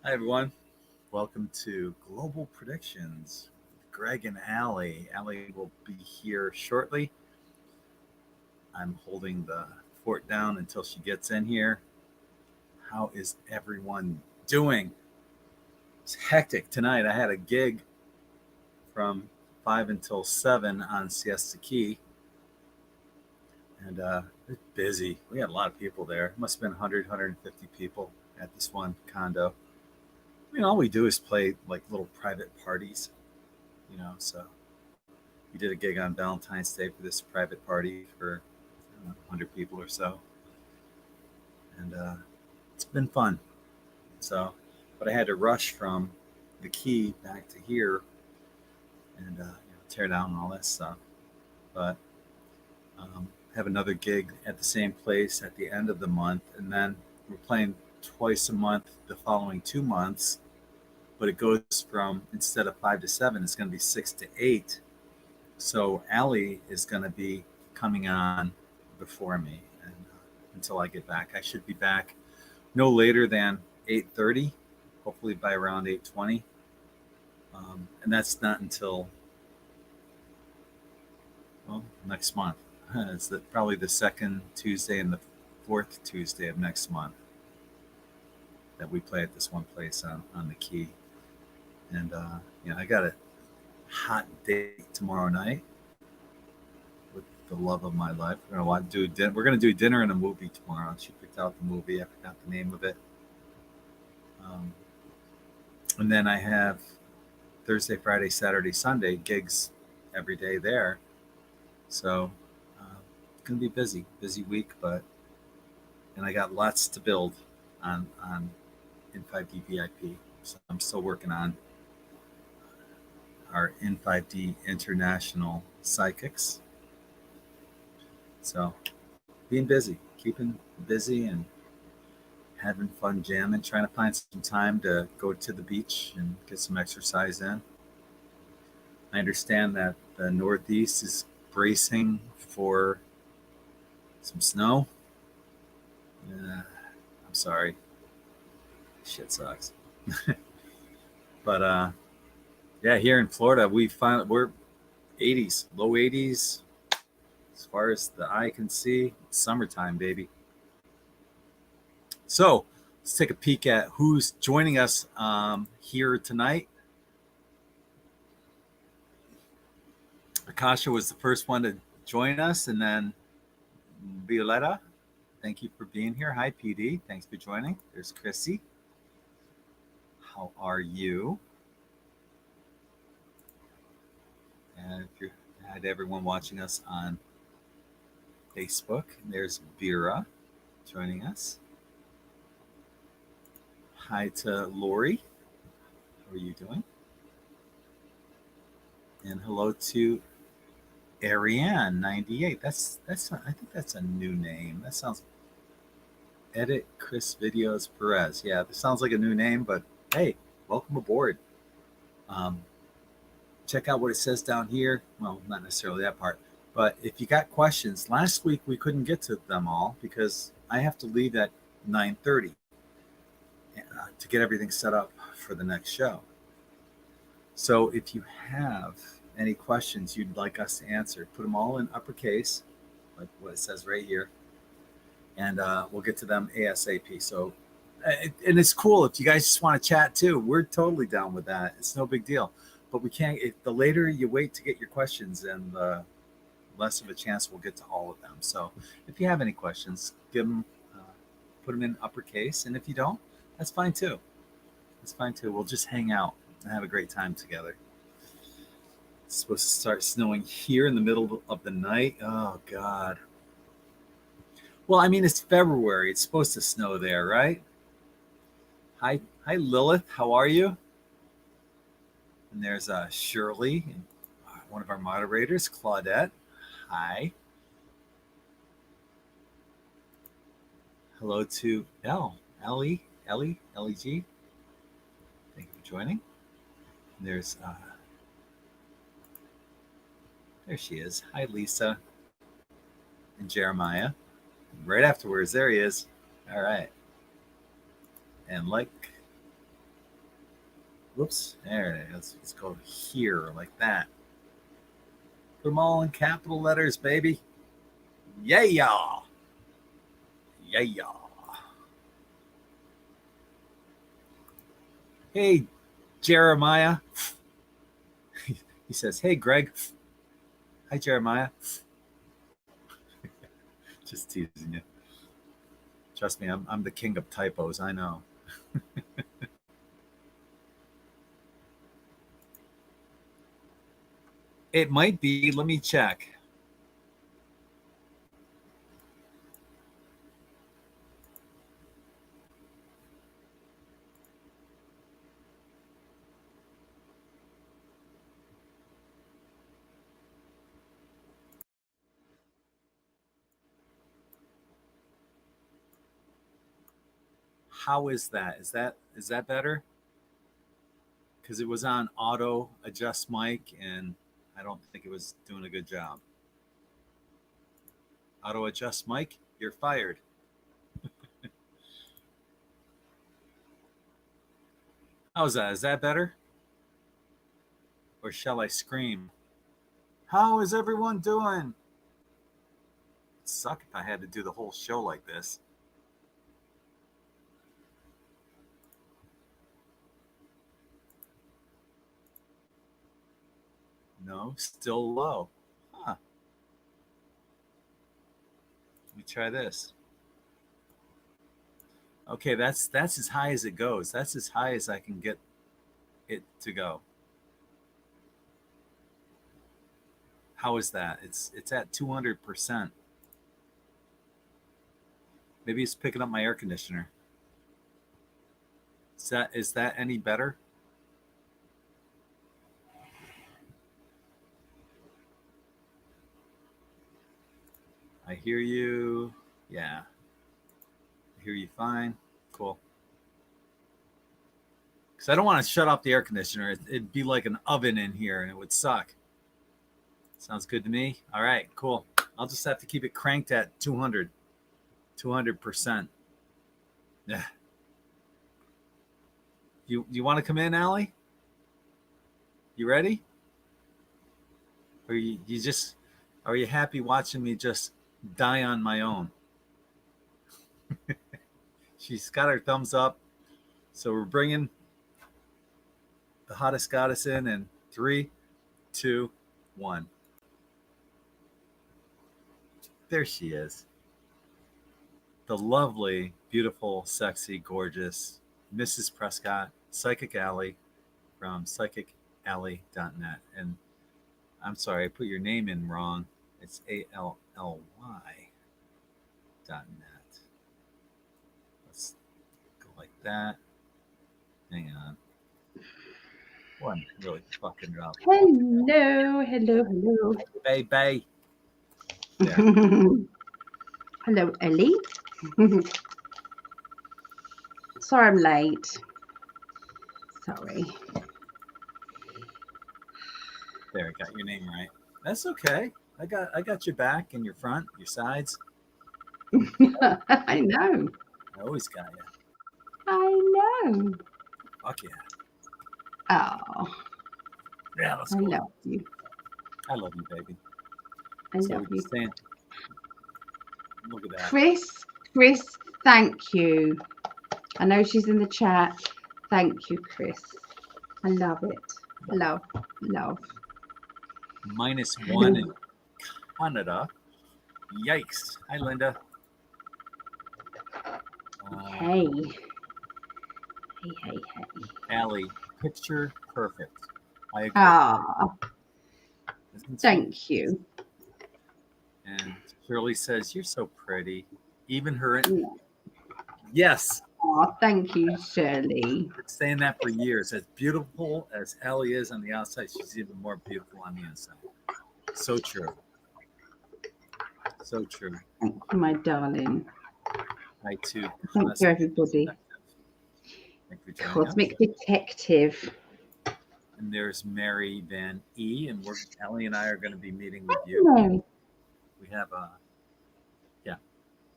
Hi, everyone. Welcome to Global Predictions with Greg and Ali. Ali will be here shortly. I'm holding the fort down until she gets in here. How is everyone doing? It's hectic tonight. I had a gig from 5 until 7 on Siesta Key, and it's busy. We had a lot of people there. It must have been 100, 150 people at this one condo. All we do is play like little private parties. So we did a gig on Valentine's Day for this private party for 100 people or so, and it's been fun. So, but I had to rush from the key back to here and tear down all that stuff. But have another gig at the same place at the end of the month, and then we're playing twice a month the following 2 months. But it goes from instead of 5 to 7, it's going to be 6 to 8. So Ali is going to be coming on before me, and until I get back, I should be back no later than 8:30, hopefully by around 8:20, and that's not until next month. It's probably the second Tuesday and the fourth Tuesday of next month that we play at this one place on the Key, and I got a hot date tomorrow night with the love of my life. We're gonna do dinner and a movie tomorrow. She picked out the movie. I forgot the name of it. Um, and then I have Thursday, Friday, Saturday, Sunday gigs every day there. So it's gonna be busy week, and I got lots to build on In5d VIP. So I'm still working on our In5d International Psychics. So being busy, keeping busy and having fun jamming, trying to find some time to go to the beach and get some exercise in. I understand that the Northeast is bracing for some snow. I'm sorry. Shit sucks. But yeah, here in Florida, we're 80s, low 80s, as far as the eye can see. It's summertime, baby. So let's take a peek at who's joining us here tonight. Akasha was the first one to join us, and then Violetta. Thank you for being here. Hi, PD. Thanks for joining. There's Chrissy. How are you? And if you're hi to everyone watching us on Facebook. There's Vera joining us. Hi to Lori. How are you doing? And hello to Ariane98. I think that's a new name. That sounds Edit Chris Videos Perez. Yeah, this sounds like a new name, but hey, welcome aboard. Check out what it says down here. Well, not necessarily that part, but if you got questions, last week we couldn't get to them all because I have to leave at 9:30 to get everything set up for the next show. So if you have any questions you'd like us to answer, put them all in uppercase, like what it says right here, and we'll get to them ASAP. So, and it's cool if you guys just want to chat too. We're totally down with that. It's no big deal. But we can't. The later you wait to get your questions, and the less of a chance we'll get to all of them. So, if you have any questions, give them, put them in uppercase, and if you don't, that's fine too. That's fine too. We'll just hang out and have a great time together. It's supposed to start snowing here in the middle of the night. Oh God. Well, I mean, it's February. It's supposed to snow there, right? Hi, Lilith. How are you? And there's Shirley, one of our moderators, Claudette. Hi. Hello to Ellie, Leg. Thank you for joining. And there she is. Hi, Lisa and Jeremiah. Right afterwards, there he is. All right. And like Whoops. There it is. Let's go here like that. Put them all in capital letters, baby. Yeah. Yeah. Hey, Jeremiah. He says, hey, Greg. Hi, Jeremiah. Just teasing you. Trust me, I'm the king of typos. I know. It might be. Let me check. How is that? Is that better? Because it was on auto adjust mic, and I don't think it was doing a good job. Auto adjust mic, you're fired. How's that? Is that better? Or shall I scream? How is everyone doing? It'd suck if I had to do the whole show like this. No, still low. Huh. Let me try this. Okay, that's as high as it goes. That's as high as I can get it to go. How is that? It's at 200%. Maybe it's picking up my air conditioner. Is that any better? I hear you. Yeah. I hear you fine. Cool. Because I don't want to shut off the air conditioner. It'd be like an oven in here and it would suck. Sounds good to me. All right, cool. I'll just have to keep it cranked at 200%. Yeah. You want to come in, Ali? You ready? Or you just are you happy watching me just die on my own? She's got her thumbs up. So we're bringing the hottest goddess in 3, 2, 1. There she is. The lovely, beautiful, sexy, gorgeous Mrs. Prescott, PsychicAlly from PsychicAlly.net. And I'm sorry, I put your name in wrong. It's ALLY.net. Let's go like that. Hang on. Oh, I'm really fucking it up. Hello. Bye. Hello, Ellie. Sorry I'm late. Sorry. There, I got your name right. That's okay. I got your back and your front, your sides. I know. I always got you. I know. Fuck yeah. Oh, Yeah, let's I go. love you. I love you, baby. I love you. Saying, look at that. Chris, thank you. I know she's in the chat. Thank you, Chris. I love it. Love. -1 in Canada. Yikes. Hi, Linda. Hey. Ali, picture perfect. I agree. Ah, thank you. And Shirley says, you're so pretty. Even her. Yes. Oh, thank you, Shirley. I've been saying that for years. As beautiful as Ali is on the outside, she's even more beautiful on the inside. So true. So true. Thank you, my darling. I too. Thank you, everybody. Cosmic Detective. And there's Mary Van E. And Ali and I are going to be meeting with you. Mary. We have yeah.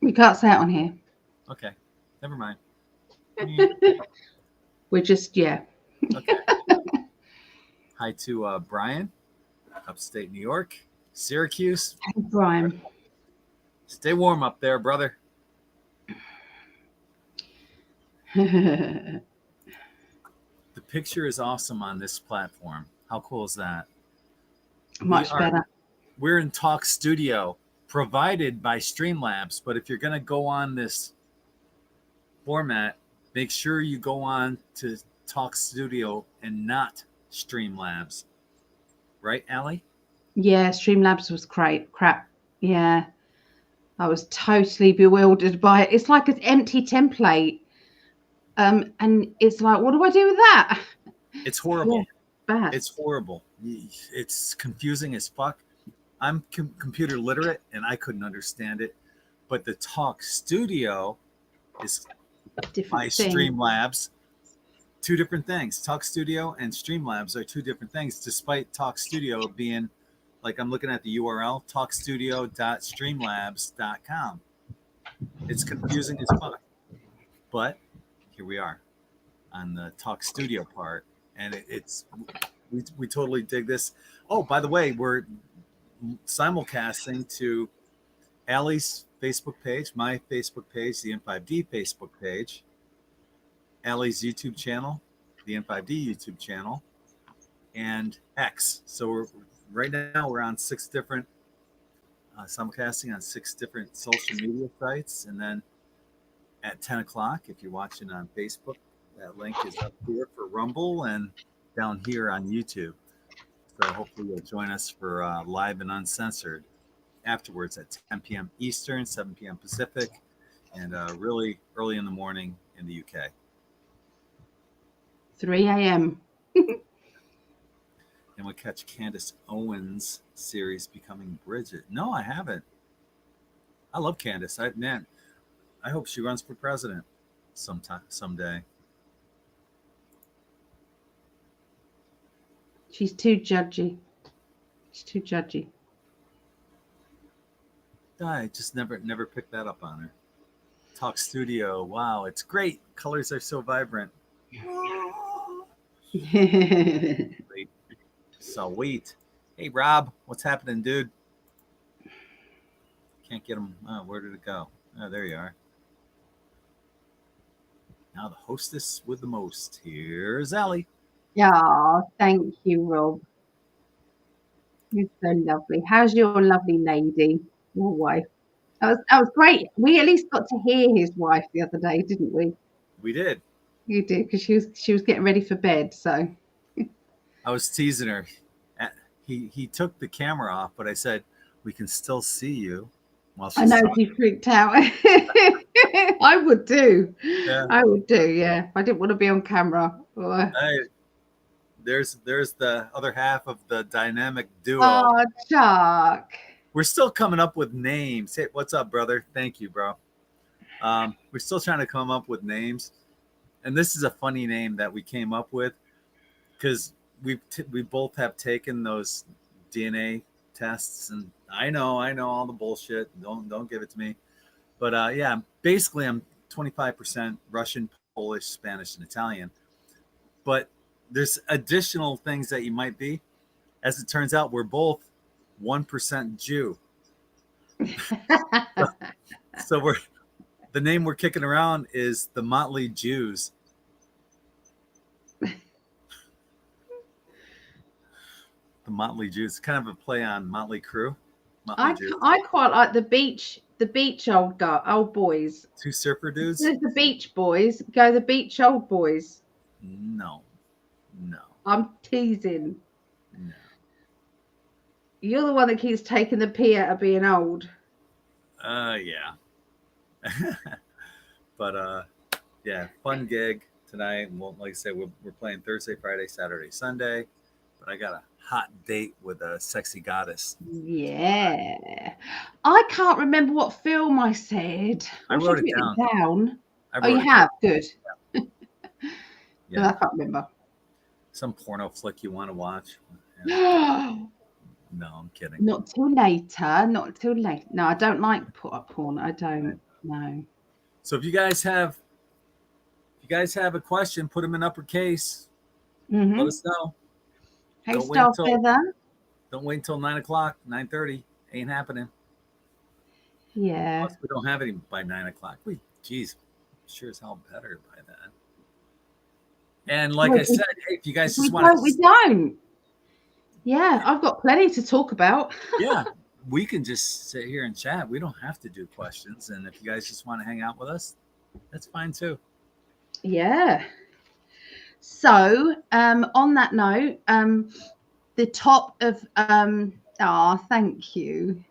We can't say it on here. Okay. Never mind. We're just, yeah. Okay. Hi to Brian, upstate New York, Syracuse. Hey, Brian. Stay warm up there, brother. The picture is awesome on this platform. How cool is that? Much better. We're in Talk Studio, provided by Streamlabs. But if you're going to go on this format, make sure you go on to Talk Studio and not Streamlabs. Right, Ali? Yeah, Streamlabs was crap. Yeah. I was totally bewildered by it. It's like an empty template. And it's like, what do I do with that? It's horrible. Yeah, bad. It's horrible. It's confusing as fuck. I'm computer literate and I couldn't understand it. But the Talk Studio is Different by thing. Streamlabs. Two different things. Talk Studio and Streamlabs are two different things, despite Talk Studio being, like I'm looking at the URL, talkstudio.streamlabs.com. It's confusing as fuck. But here we are on the Talk Studio part. And we totally dig this. Oh, by the way, we're simulcasting to Allie's Facebook page, my Facebook page, the In5d Facebook page, Allie's YouTube channel, the In5d YouTube channel, and X. So right now we're on 6 different simulcasting on 6 different social media sites, and then at 10 o'clock, if you're watching on Facebook, that link is up here for Rumble and down here on YouTube. So hopefully you'll join us for Live and Uncensored afterwards at 10 p.m. Eastern, 7 p.m. Pacific, and really early in the morning in the UK. 3 a.m. And we'll catch Candace Owens' series Becoming Bridget. No, I haven't. I love Candace. I hope she runs for president someday. She's too judgy. She's too judgy. I just never picked that up on her. Talk Studio. Wow, it's great. Colors are so vibrant. Sweet. Hey, Rob, what's happening, dude? Can't get him. Oh, where did it go? Oh, there you are. Now the hostess with the most. Here's Ali. Yeah, thank you, Rob. You're so lovely. How's your lovely lady, your wife? That was great. We at least got to hear his wife the other day, didn't we? We did. You did, because she was getting ready for bed. So I was teasing her. He took the camera off, but I said we can still see you. While she's I know talking. she freaked out. I would do. Yeah. I would do. Yeah, I didn't want to be on camera. There's the other half of the dynamic duo. Oh, Chuck. We're still coming up with names. Hey, what's up, brother? Thank you, bro. We're still trying to come up with names, and this is a funny name that we came up with because we both have taken those DNA tests, and I know all the bullshit. Don't give it to me. But yeah, basically I'm 25% Russian, Polish, Spanish, and Italian. But there's additional things that you might be. As it turns out, we're both 1% Jew. So the name we're kicking around is the Motley Jews. The Motley Jews, kind of a play on Motley Crue. I quite like the beach old boys. 2 surfer dudes. There's the beach boys. Go the beach old boys. No. I'm teasing. No. You're the one that keeps taking the pee out of being old. Yeah. But yeah, fun gig tonight. Well, like I said, we're playing Thursday, Friday, Saturday, Sunday. But I got a hot date with a sexy goddess. Yeah. I can't remember what film I said. I wrote it down. Oh, you have? Good. Yeah. No, I can't remember. Some porno flick you want to watch? No, I'm kidding. Not till later. No, I don't like porn. I don't. No. So if you guys have a question, put them in uppercase. Mm-hmm. Let us know. Hey, Don't wait until Starfeather. 9 o'clock, 9:30. Ain't happening. Yeah. Plus, we don't have any by 9 o'clock. Geez, sure as hell better by then. And like Well, I said, hey, if you guys we just want we to, don't. Yeah, I've got plenty to talk about. yeah, we can just sit here and chat. We don't have to do questions. And if you guys just want to hang out with us, that's fine too. Yeah. So, on that note, the top of thank you.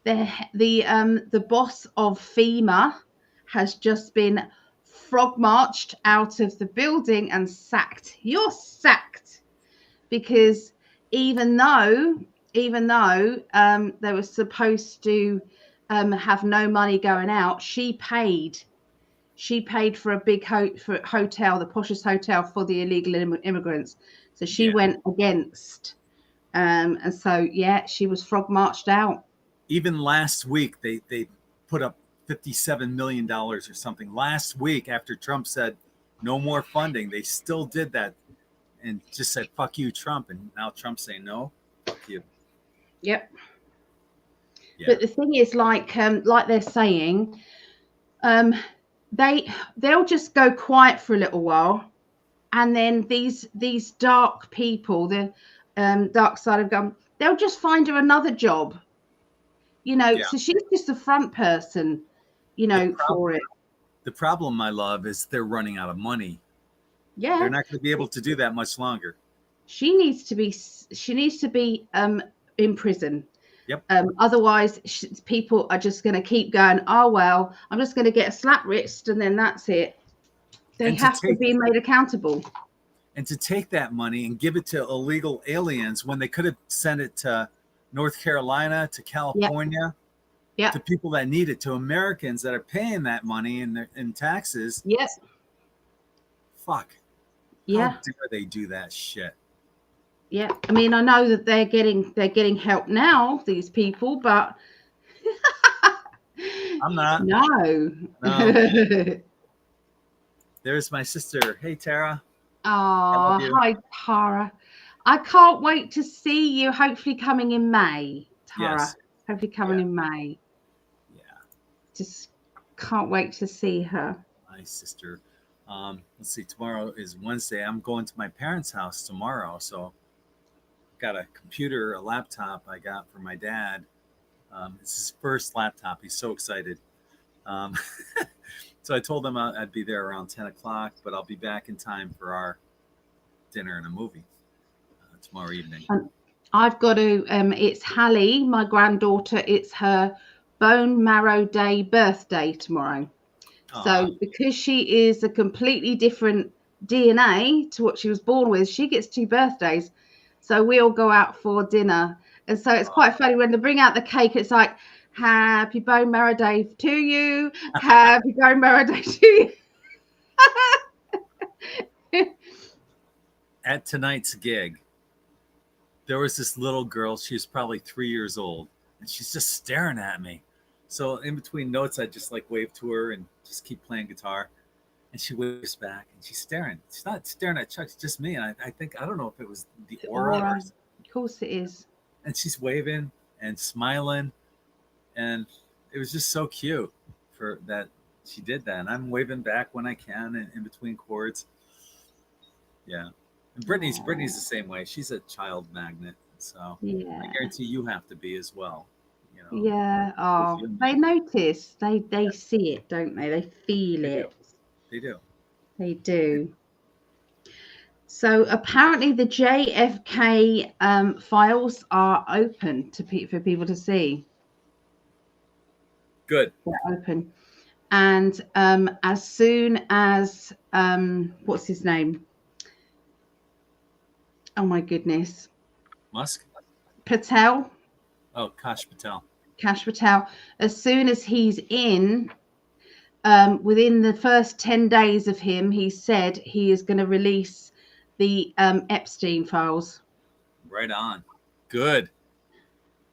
The boss of FEMA has just been frog marched out of the building and sacked. You're sacked because even though they were supposed to have no money going out, she paid for a big hotel, the poshest hotel for the illegal immigrants. So she went against, and so yeah, she was frog marched out. Even last week, they put up $57 million or something. Last week, after Trump said no more funding, they still did that and just said "fuck you, Trump." And now Trump's saying no, fuck you. Yep. Yeah. But the thing is, like they're saying, they'll just go quiet for a little while, and then these dark people, the dark side of gun, they'll just find her another job. So she's just the front person, for it. The problem, my love, is they're running out of money. Yeah, they're not going to be able to do that much longer. She needs to be in prison. Yep. Otherwise, people are just going to keep going. Oh well, I'm just going to get a slap wrist, and then that's it. They have to be made accountable. And to take that money and give it to illegal aliens when they could have sent it to North Carolina, to California, to people that need it, to Americans that are paying that money in taxes. Yes. Fuck. Yeah. How dare they do that shit? Yeah. I mean, I know that they're getting help now, these people, but I'm not. No. There's my sister. Hey, Tara. Oh, hi, Tara. I can't wait to see you. Hopefully, coming in May, Tara. Yes. Hopefully, coming in May. Yeah. Just can't wait to see her. My sister. Let's see. Tomorrow is Wednesday. I'm going to my parents' house tomorrow, so got a computer, a laptop I got for my dad. It's his first laptop. He's so excited. So I told him I'd be there around 10 o'clock, but I'll be back in time for our dinner and a movie tomorrow evening. I've got to, it's Hallie, my granddaughter. It's her bone marrow day birthday tomorrow. So because she is a completely different DNA to what she was born with, she gets 2 birthdays. So we all go out for dinner. And so it's quite funny when they bring out the cake. It's like, happy bone marrow day to you. Happy bone marrow day to you. At tonight's gig, there was this little girl. She was probably 3 years old, and she's just staring at me. So in between notes, I just like wave to her and just keep playing guitar. And she waves back, and she's staring. She's not staring at Chuck, it's just me. And I think, I don't know if it was the aura. Of course it is. And she's waving and smiling. And it was just so cute for that she did that. And I'm waving back when I can and in between chords. Yeah. And Brittany's the same way. She's a child magnet. So I guarantee you have to be as well. Yeah. Oh, they notice. They see it, don't they? They feel it. They do. They do. So apparently the JFK files are open for people to see. Good. They're open. And as soon as, what's his name? Oh, my goodness. Musk? Patel. Oh, Kash Patel. Kash Patel. As soon as he's in, within the first 10 days of him, he said he is going to release the Epstein files. Right on. Good.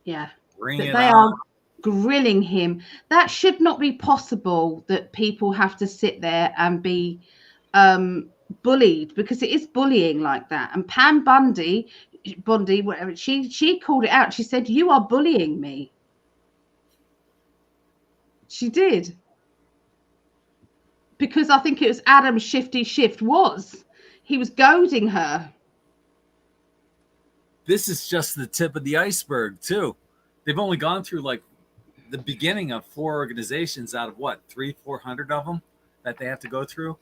Yeah. Bring it they on. Are grilling him. That should not be possible, that people have to sit there and be bullied, because it is bullying like that. And Pam Bondi, whatever, she called it out. She said, "You are bullying me." She did. Because I think it was Adam Shifty Shift he was goading her. This is just the tip of the iceberg, too. They've only gone through like the beginning of 4 organizations out of what, 400 of them that they have to go through.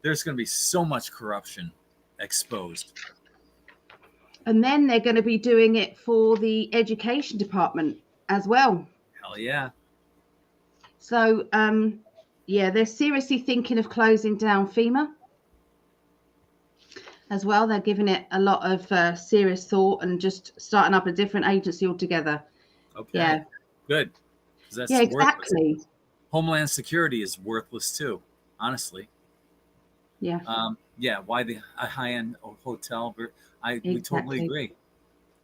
There's going to be so much corruption exposed. And then they're going to be doing it for the education department as well. Hell yeah. So, yeah, they're seriously thinking of closing down FEMA as well. They're giving it a lot of serious thought and just starting up a different agency altogether. Okay. Yeah. Good. That's yeah, exactly. Worthless. Homeland Security is worthless too, honestly. Yeah. Yeah. Why the high-end hotel? We totally agree.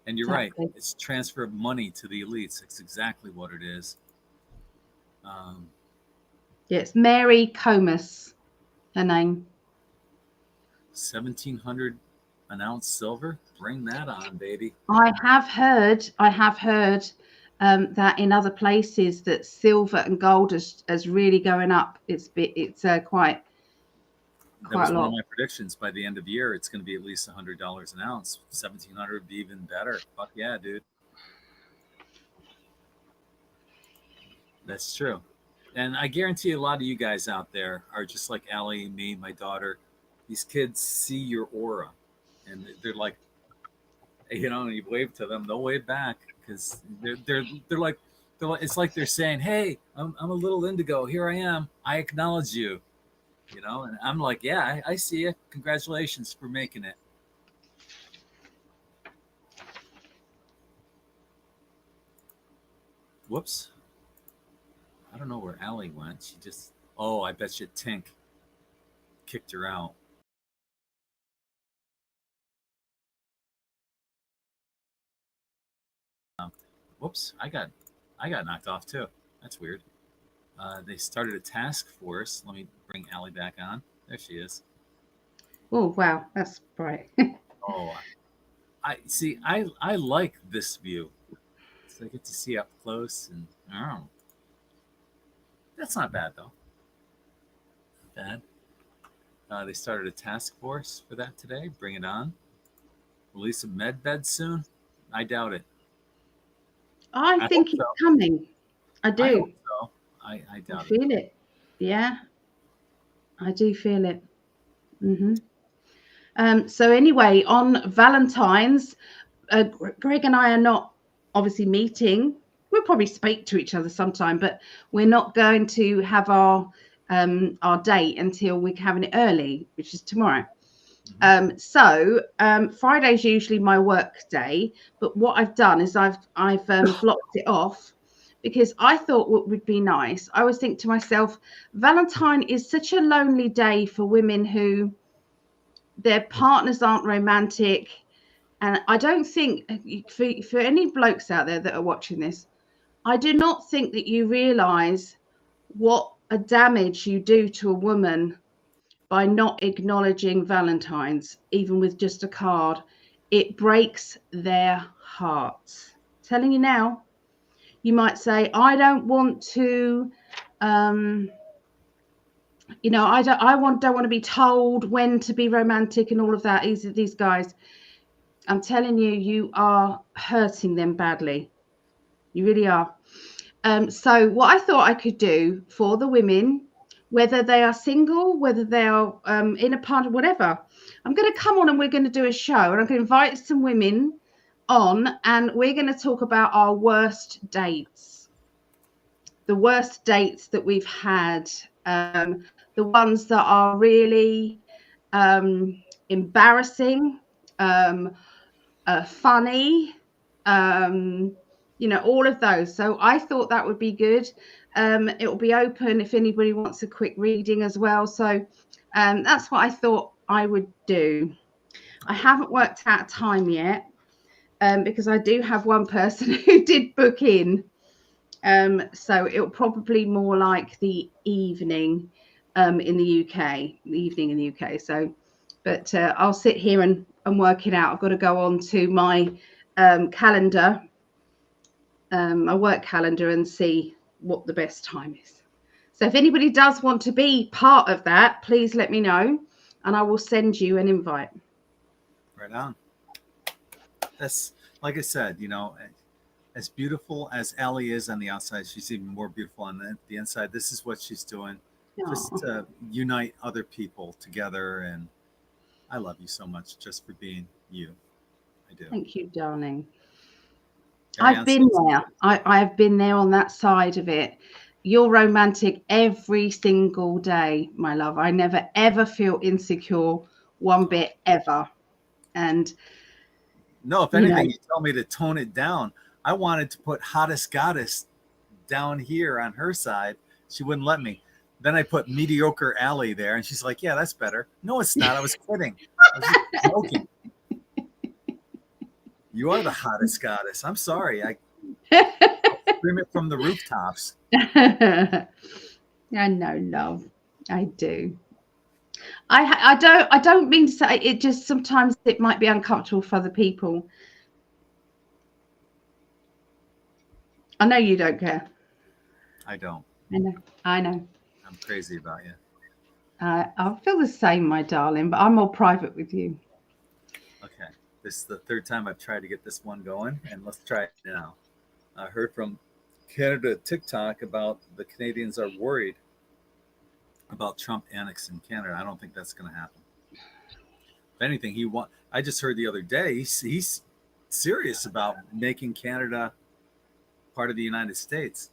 And you're right. It's transfer of money to the elites. It's exactly what it is. Yeah, it's Mary Comas, her name. 1,700 an ounce silver. Bring that on, baby. I have heard that in other places that silver and gold is really going up. It's quite that was a lot. One of my predictions. By the end of the year, it's going to be at least $100 an ounce. 1,700 would be even better. Fuck yeah, dude. That's true. And I guarantee a lot of you guys out there are just like Ali, me, my daughter. These kids see your aura, and they're like, you know, and you wave to them, they'll wave back because they're like it's like they're saying, "Hey, I'm a little indigo. Here I am. I acknowledge you." You know, and I'm like, "Yeah, I see you. Congratulations for making it." Whoops. I don't know where Ali went. She just, I bet you Tink kicked her out. Whoops, I got knocked off too. That's weird. They started a task force. Let me bring Ali back on. There she is. Oh wow, that's bright. I see. I like this view. So I get to see up close, and that's not bad though. Bad. They started a task force for that today. Bring it on. Release a med bed soon. I doubt it. I think it's coming. I do. I hope so. I doubt it. I feel it. Yeah, I do feel it. So anyway, on Valentine's, Greg and I are not obviously meeting. We'll probably speak to each other sometime, but we're not going to have our date until we're having it early, which is tomorrow. So Friday's usually my work day, but what I've done is I've blocked it off because I thought what would be nice. I always think to myself, Valentine is such a lonely day for women who their partners aren't romantic. And I don't think for any blokes out there that are watching this, I do not think that you realize what a damage you do to a woman by not acknowledging Valentine's, even with just a card. It breaks their hearts. Telling you now, you might say, I don't want to, I don't want to be told when to be romantic and all of that. These guys, I'm telling you, you are hurting them badly. You really are. So what I thought I could do for the women, whether they are single, whether they are in a partner, whatever, I'm going to come on and we're going to do a show, and I'm going to invite some women on, and we're going to talk about our worst dates, the worst dates that we've had, the ones that are really embarrassing, funny, all of those. So I thought that would be good. It will be open if anybody wants a quick reading as well. So that's what I thought I would do. I haven't worked out a time yet because I do have one person who did book in. So it'll probably more like the evening. in the UK, the evening in the UK. So, but I'll sit here and work it out. I've got to go on to my calendar, my work calendar, and see what the best time is. So if anybody does want to be part of that, please let me know, and I will send you an invite. Right on. That's like I said, as beautiful as Ali is on the outside, she's even more beautiful on the inside. This is what she's doing, just Aww. to unite other people together. And I love you so much just for being you. I do. Thank you, darling. Carry I've on, been Susan. there. I've been there on that side of it. You're romantic every single day, my love. I never ever feel insecure one Oh. bit ever. And No, if you know, anything, you tell me to tone it down. I wanted to put hottest goddess down here on her side. She wouldn't let me. Then I put mediocre Ali there, and she's like, "Yeah, that's better." No, it's not. I was kidding. I was just joking. You are the hottest goddess. I'm sorry. I scream it from the rooftops. I know, love. I do. I don't mean to say it. Just sometimes it might be uncomfortable for other people. I know you don't care. I don't. I know. I know. I'm crazy about you. I feel the same, my darling, but I'm more private with you. Okay. This is the third time I've tried to get this one going, and let's try it now. I heard from Canada TikTok about the Canadians are worried about Trump annexing Canada. I don't think that's going to happen. If anything, I just heard the other day he's serious about making Canada part of the United States.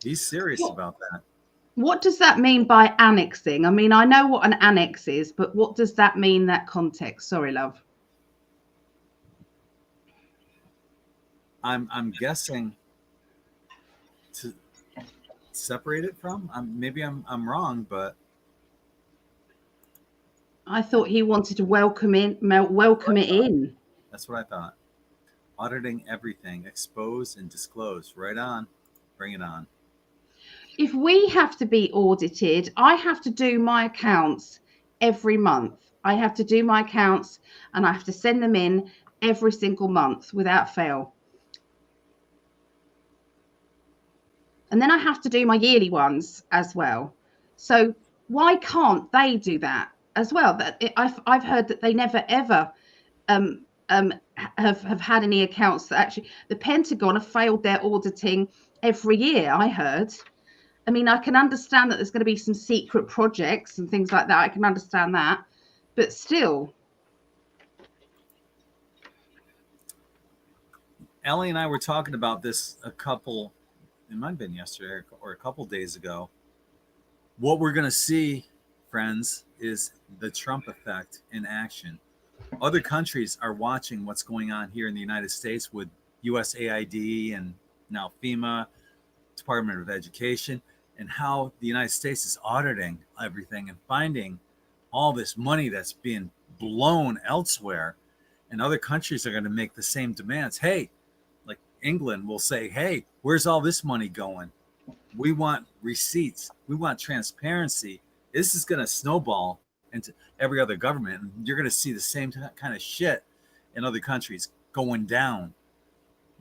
He's serious What, about that. what does that mean by annexing? I mean, I know what an annex is, but what does that mean, that context? Sorry, love. I'm guessing to separate it from. Maybe I'm wrong, but I thought he wanted to welcome it in. that's what I thought. Auditing everything, expose and disclose. Right on. Bring it on. If we have to be audited, I have to do my accounts every month. I have to do my accounts and I have to send them in every single month without fail. And then I have to do my yearly ones as well. So why can't they do that as well? I've heard that they never ever um, have had any accounts that actually the Pentagon have failed their auditing every year. I heard. I mean, I can understand that there's going to be some secret projects and things like that. I can understand that, but still. Ellie and I were talking about this it might have been yesterday or a couple days ago. What we're going to see, friends, is the Trump effect in action. Other countries are watching what's going on here in the United States with USAID and now FEMA, Department of Education, and how the United States is auditing everything and finding all this money that's being blown elsewhere. And other countries are going to make the same demands. Hey, like England will say, hey, where's all this money going? We want receipts. We want transparency. This is going to snowball into every other government. And you're going to see the same kind of shit in other countries going down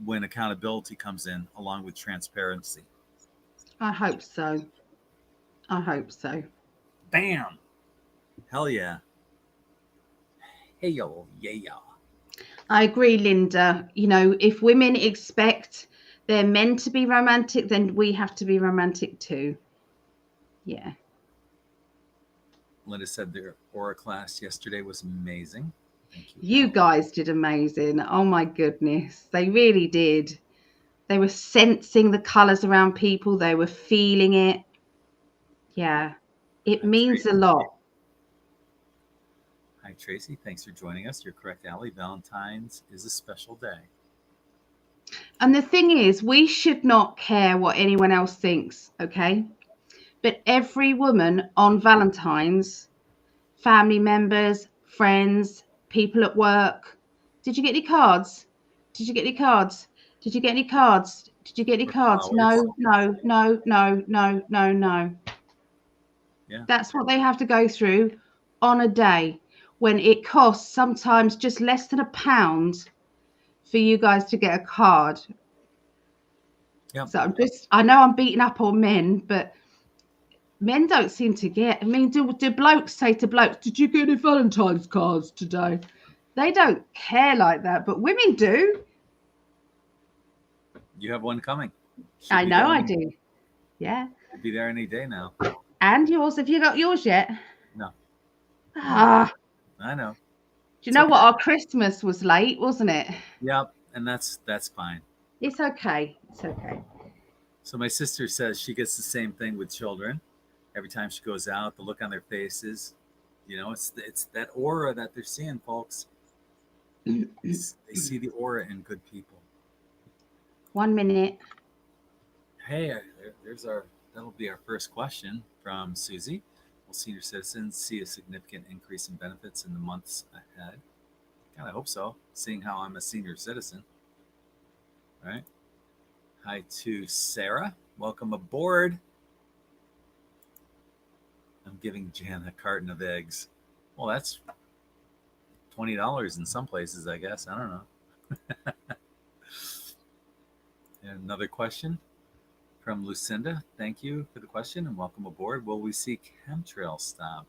when accountability comes in along with transparency. I hope so. I hope so. Bam. Hell yeah. Hey, yo, yeah. I agree, Linda. You know, if women expect their men to be romantic, then we have to be romantic too. Yeah. Linda said their aura class yesterday was amazing. Thank you. You guys did amazing. Oh my goodness. They really did. They were sensing the colors around people, they were feeling it. Yeah. It means a lot. Hi, Tracy. Thanks for joining us. You're correct, Ali. Valentine's is a special day. And the thing is, we should not care what anyone else thinks, okay? But every woman on Valentine's, family members, friends, people at work, did you get any cards? Did you get any cards? Did you get any cards? Did you get any cards? No, no, no, no, no, no, no. Yeah. That's what they have to go through on a day when it costs sometimes just less than £1 for you guys to get a card. Yep. So I know I'm beating up on men, but men don't seem to get. I mean, do blokes say to blokes, "Did you get any Valentine's cards today?" They don't care like that, but women do. You have one coming. I know I do. Yeah. Should be there any day now. And yours? Have you got yours yet? No. Ah. I know. Do you know what? Our Christmas was late, wasn't it? Yep. And that's fine. It's okay. It's okay. So my sister says she gets the same thing with children. Every time she goes out, the look on their faces, it's that aura that they're seeing, folks. They see the aura in good people. 1 minute. Hey, that'll be our first question from Susie. Will senior citizens see a significant increase in benefits in the months ahead? God, I hope so, seeing how I'm a senior citizen. All right. Hi to Sarah. Welcome aboard. I'm giving Jan a carton of eggs. Well, that's $20 in some places, I guess. I don't know. And another question from Lucinda. Thank you for the question and welcome aboard. Will we see chemtrail stop?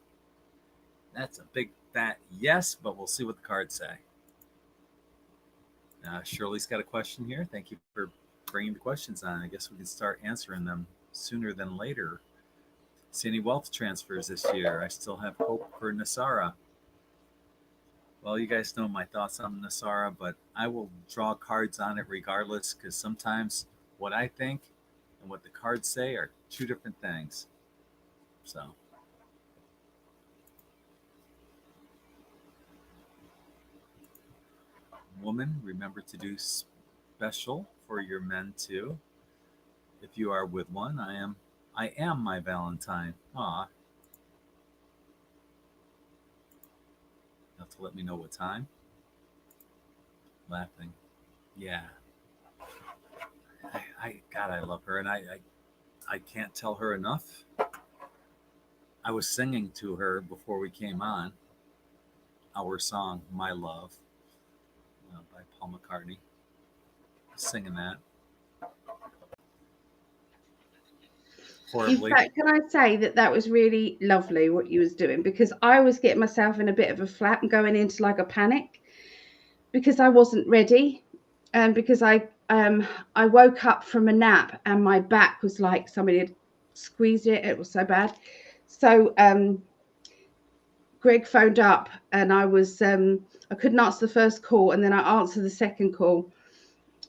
That's a big fat yes, but we'll see what the cards say. Shirley's got a question here. Thank you for bringing the questions on. I guess we can start answering them sooner than later. See any wealth transfers this year? I still have hope for Nasara. Well, you guys know my thoughts on Nasara, but I will draw cards on it regardless, because sometimes what I think and what the cards say are two different things. So. Woman, remember to do special for your men too. If you are with one, I am my Valentine. Aw. You have to let me know what time. Laughing. Yeah. God, I love her, and I can't tell her enough. I was singing to her before we came on our song "My Love" by Paul McCartney. Singing that. Horribly. In fact, can I say that was really lovely what you was doing, because I was getting myself in a bit of a flat and going into like a panic because I wasn't ready, and because I woke up from a nap and my back was like somebody had squeezed it. It was so bad. So Greg phoned up and I couldn't answer the first call, and then I answered the second call,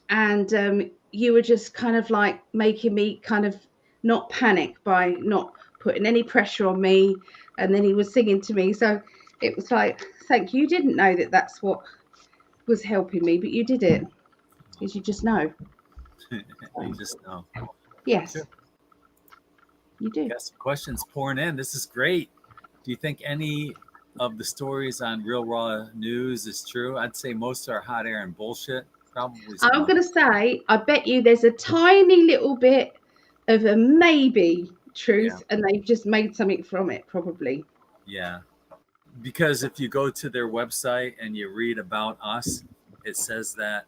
and you were just kind of like making me kind of not panic by not putting any pressure on me. And then he was singing to me, so it was like, thank you. You didn't know that's what was helping me, but you did it because you just know. You just know. Yes, Sure. you do. Got some questions pouring in. This is great. Do you think any of the stories on Real Raw News is true? I'd say most are hot air and bullshit. Probably some. I'm going to say, I bet you there's a tiny little bit of a maybe truth, and they've just made something from it, probably. Yeah. Because if you go to their website and you read about us, it says that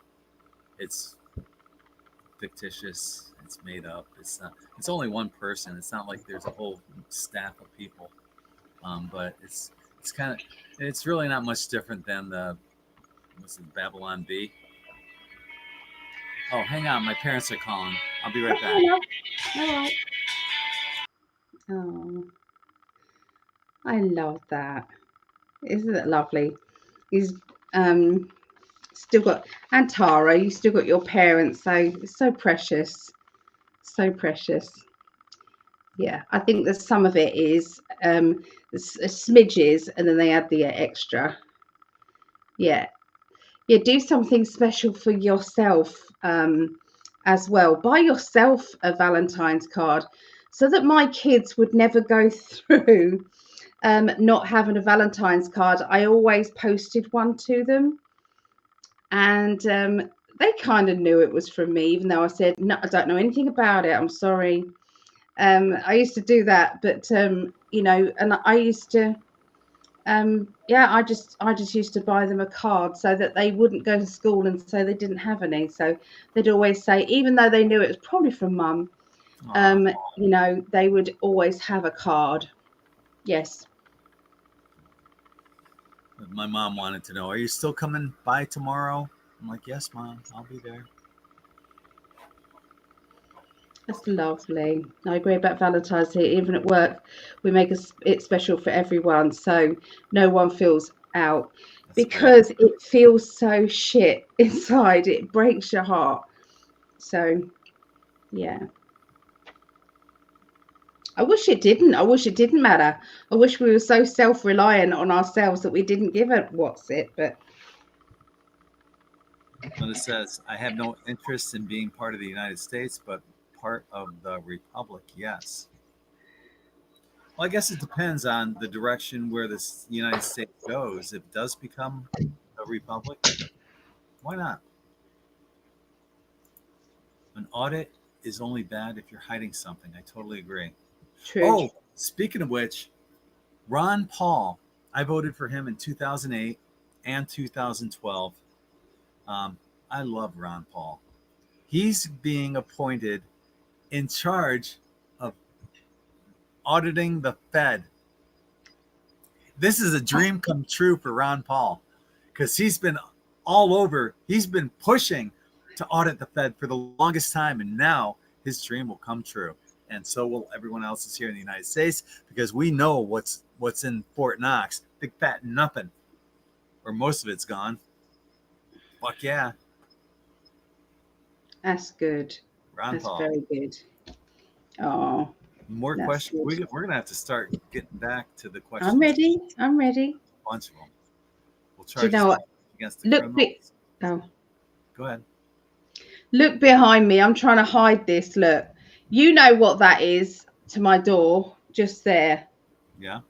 it's fictitious, it's made up. It's not. It's only one person. It's not like there's a whole staff of people. But it's kind of. It's really not much different than what's it, Babylon Bee. Oh, hang on. My parents are calling. I'll be right back. All right. Oh, I love that. Isn't it lovely? He's still got, and Tara, you still got your parents, so it's so precious. So precious. Yeah, I think that some of it is smidges, and then they add the extra. Yeah. Yeah, do something special for yourself as well. Buy yourself a Valentine's card, so that my kids would never go through not having a Valentine's card. I always posted one to them, and they kind of knew it was from me, even though I said, no, I don't know anything about it, I'm sorry. I used to do that, but you know, and I used to, I just used to buy them a card so that they wouldn't go to school and so they didn't have any. So they'd always say, even though they knew it was probably from mum, you know, they would always have a card. Yes. My mom wanted to know, are you still coming by tomorrow? I'm like, yes, Mom, I'll be there. That's lovely. I agree about Valentine's Day. Even at work, we make it special for everyone, so no one feels out. That's Because it feels so shit inside. It breaks your heart. So, yeah. I wish it didn't. I wish it didn't matter. I wish we were so self-reliant on ourselves that we didn't give a what's it. But When it says, I have no interest in being part of the United States, but part of the Republic, yes. Well, I guess it depends on the direction where the United States goes. If it does become a republic, why not? An audit is only bad if you're hiding something. I totally agree. true. Oh, speaking of which, Ron Paul, I voted for him in 2008 and 2012. I love Ron Paul. He's being appointed in charge of auditing the Fed. This is a dream come true for Ron Paul because he's been all over. He's been pushing to audit the Fed for the longest time, and now his dream will come true. And so will everyone else's here in the United States because we know what's in Fort Knox. Big fat nothing, or most of it's gone. Fuck yeah. That's good. Ron That's Paul. very good. Oh, More that's questions. good. We're going to have to start getting back to the questions. I'm ready. I'm ready. A bunch of them. We'll Do you charge know what? against the Look, criminals. oh, Go ahead. look behind me. I'm trying to hide this. Look, you know what that is to my door, just there, Yeah.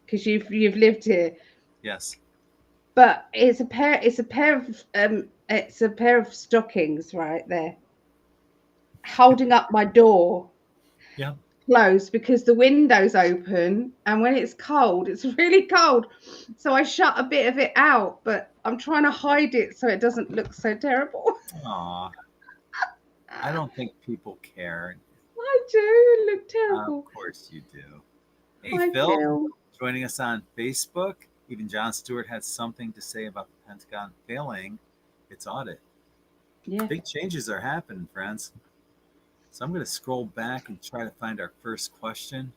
because you've lived here. Yes. But it's a pair. It's a pair of stockings right there, holding up my door. Yeah. Closed because the window's open, and when it's cold, it's really cold. So I shut a bit of it out, but I'm trying to hide it so it doesn't look so terrible. Aw. I don't think people care. I do look Of terrible. course you do. Hey, I Phil, feel. joining us on Facebook. Even Jon Stewart had something to say about the Pentagon failing its audit. Yeah. Big changes are happening, friends. So I'm going to scroll back and try to find our first question.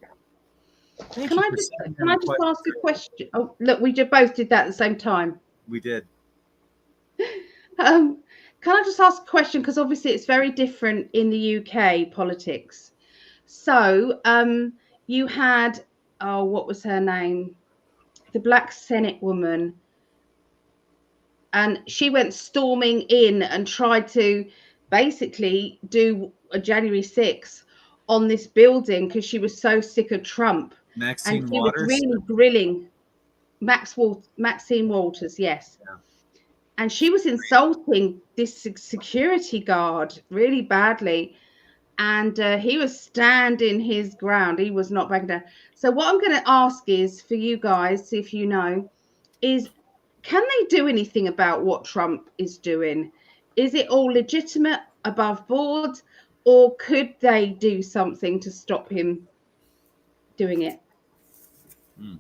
Thank Can you I for just sending can in I the just question. ask a question? Oh, look, we both did that at the same time. We did. Can I just ask a question? Because obviously it's very different in the UK politics. So, you had, oh, what was her name? The black Senate woman, and she went storming in and tried to basically do a January 6th on this building because she was so sick of Trump. And Maxine she was Waters. really grilling Maxine Walters, yes. Yeah. And she was insulting this security guard really badly. And he was standing his ground. He was not backing down. So what I'm going to ask is for you guys, if you know, is can they do anything about what Trump is doing? Is it all legitimate, above board, or could they do something to stop him doing it? Put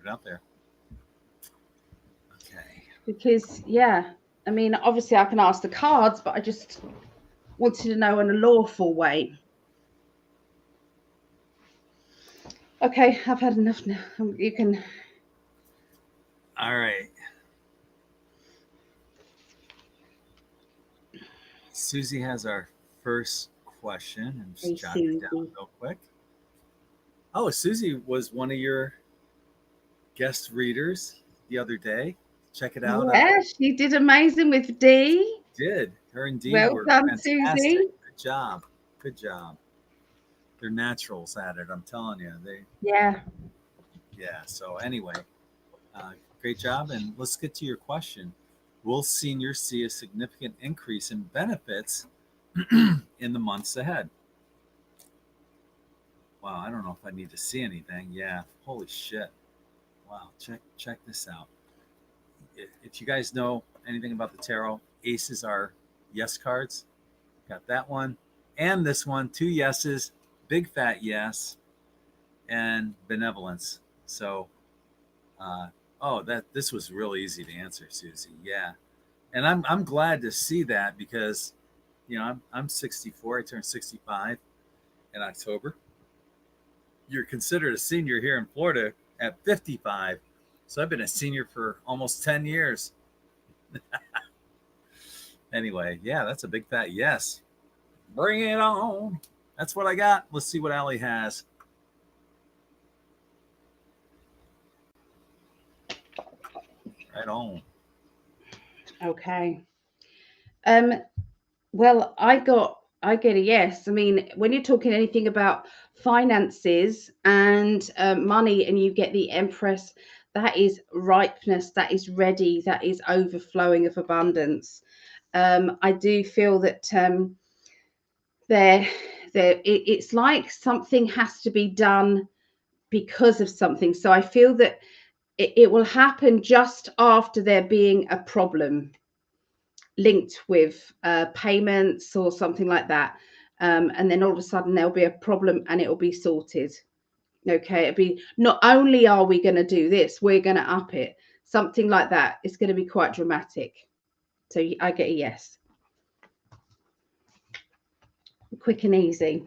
it out there. Okay. Because, yeah, I mean, obviously I can ask the cards, but I just wanted to know in a lawful way. Okay, I've had enough now. You can. All right. Susie has our first question. I'm just jotting it down real quick. Oh, Susie was one of your guest readers the other day. Check it out. Yeah, she did amazing with D. Did. Her and Dee Well were done, fantastic. Susie. Good job. Good job. They're naturals at it. I'm telling you. Yeah. So anyway, great job. And let's get to your question. Will seniors see a significant increase in benefits in the months ahead? Wow, I don't know if I need to see anything. Yeah, holy shit. Wow, check this out. If you guys know anything about the tarot, aces are yes cards. Got that one and this one, two yeses, big fat yes, and benevolence. So, oh, that this was real easy to answer, Susie. Yeah, and I'm glad to see that because, I'm 64. I turned 65 in October. You're considered a senior here in Florida at 55. So I've been a senior for almost 10 years. Anyway, yeah, that's a big fat yes. Bring it on. That's what I got. Let's see what Ali has. Right on. Okay. Well, I get a yes. I mean, when you're talking anything about finances and money, and you get the Empress, that is ripeness, that is ready, that is overflowing of abundance. I do feel that there, it's like something has to be done because of something. So I feel that it will happen just after there being a problem linked with payments or something like that. And then all of a sudden there'll be a problem and it'll be sorted. Okay, it'll be not only are we going to do this, we're going to up it. Something like that. It's going to be quite dramatic. So I get a yes. Quick and easy.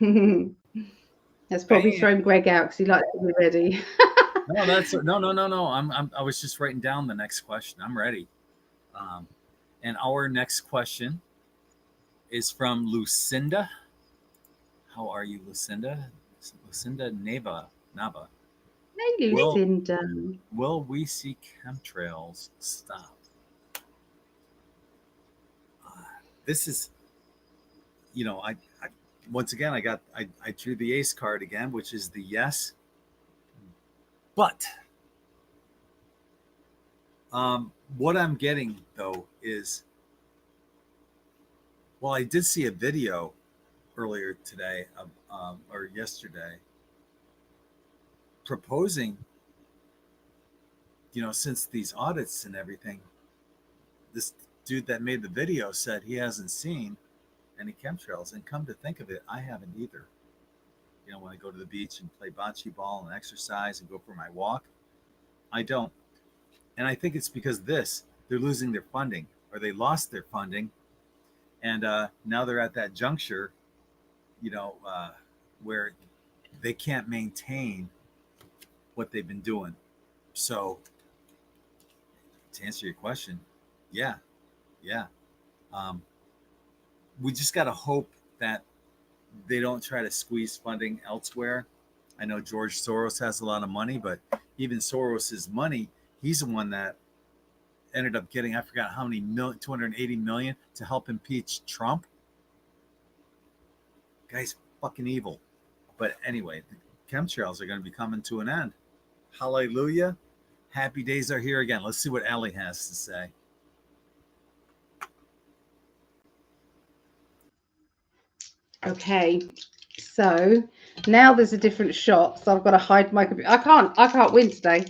That's probably Bam. thrown Greg out because he likes to be ready. No, that's no. I was just writing down the next question. I'm ready. Um, and our next question is from Lucinda. How are you, Lucinda? Lucinda Nava. Hey, Will Lucinda. will we see chemtrails stop? Uh, this is, I once again I drew the ace card again, which is the yes. But what I'm getting though is, well, I did see a video earlier today or yesterday proposing, since these audits and everything, this dude that made the video said he hasn't seen any chemtrails. And come to think of it, I haven't either. When I go to the beach and play bocce ball and exercise and go for my walk, I don't. And I think it's because they're losing their funding, or they lost their funding. And now they're at that juncture, where they can't maintain what they've been doing. So to answer your question, yeah, yeah. Um, we just got to hope that they don't try to squeeze funding elsewhere. I know George Soros has a lot of money, but even Soros's money, he's the one that ended up getting, I forgot how many 280 million to help impeach Trump. Guy's fucking evil. But anyway, the chemtrails are going to be coming to an end. Hallelujah. Happy days are here again. Let's see what Ali has to say. Okay, so now there's a different shot, so I've got to hide my computer. I can't win today.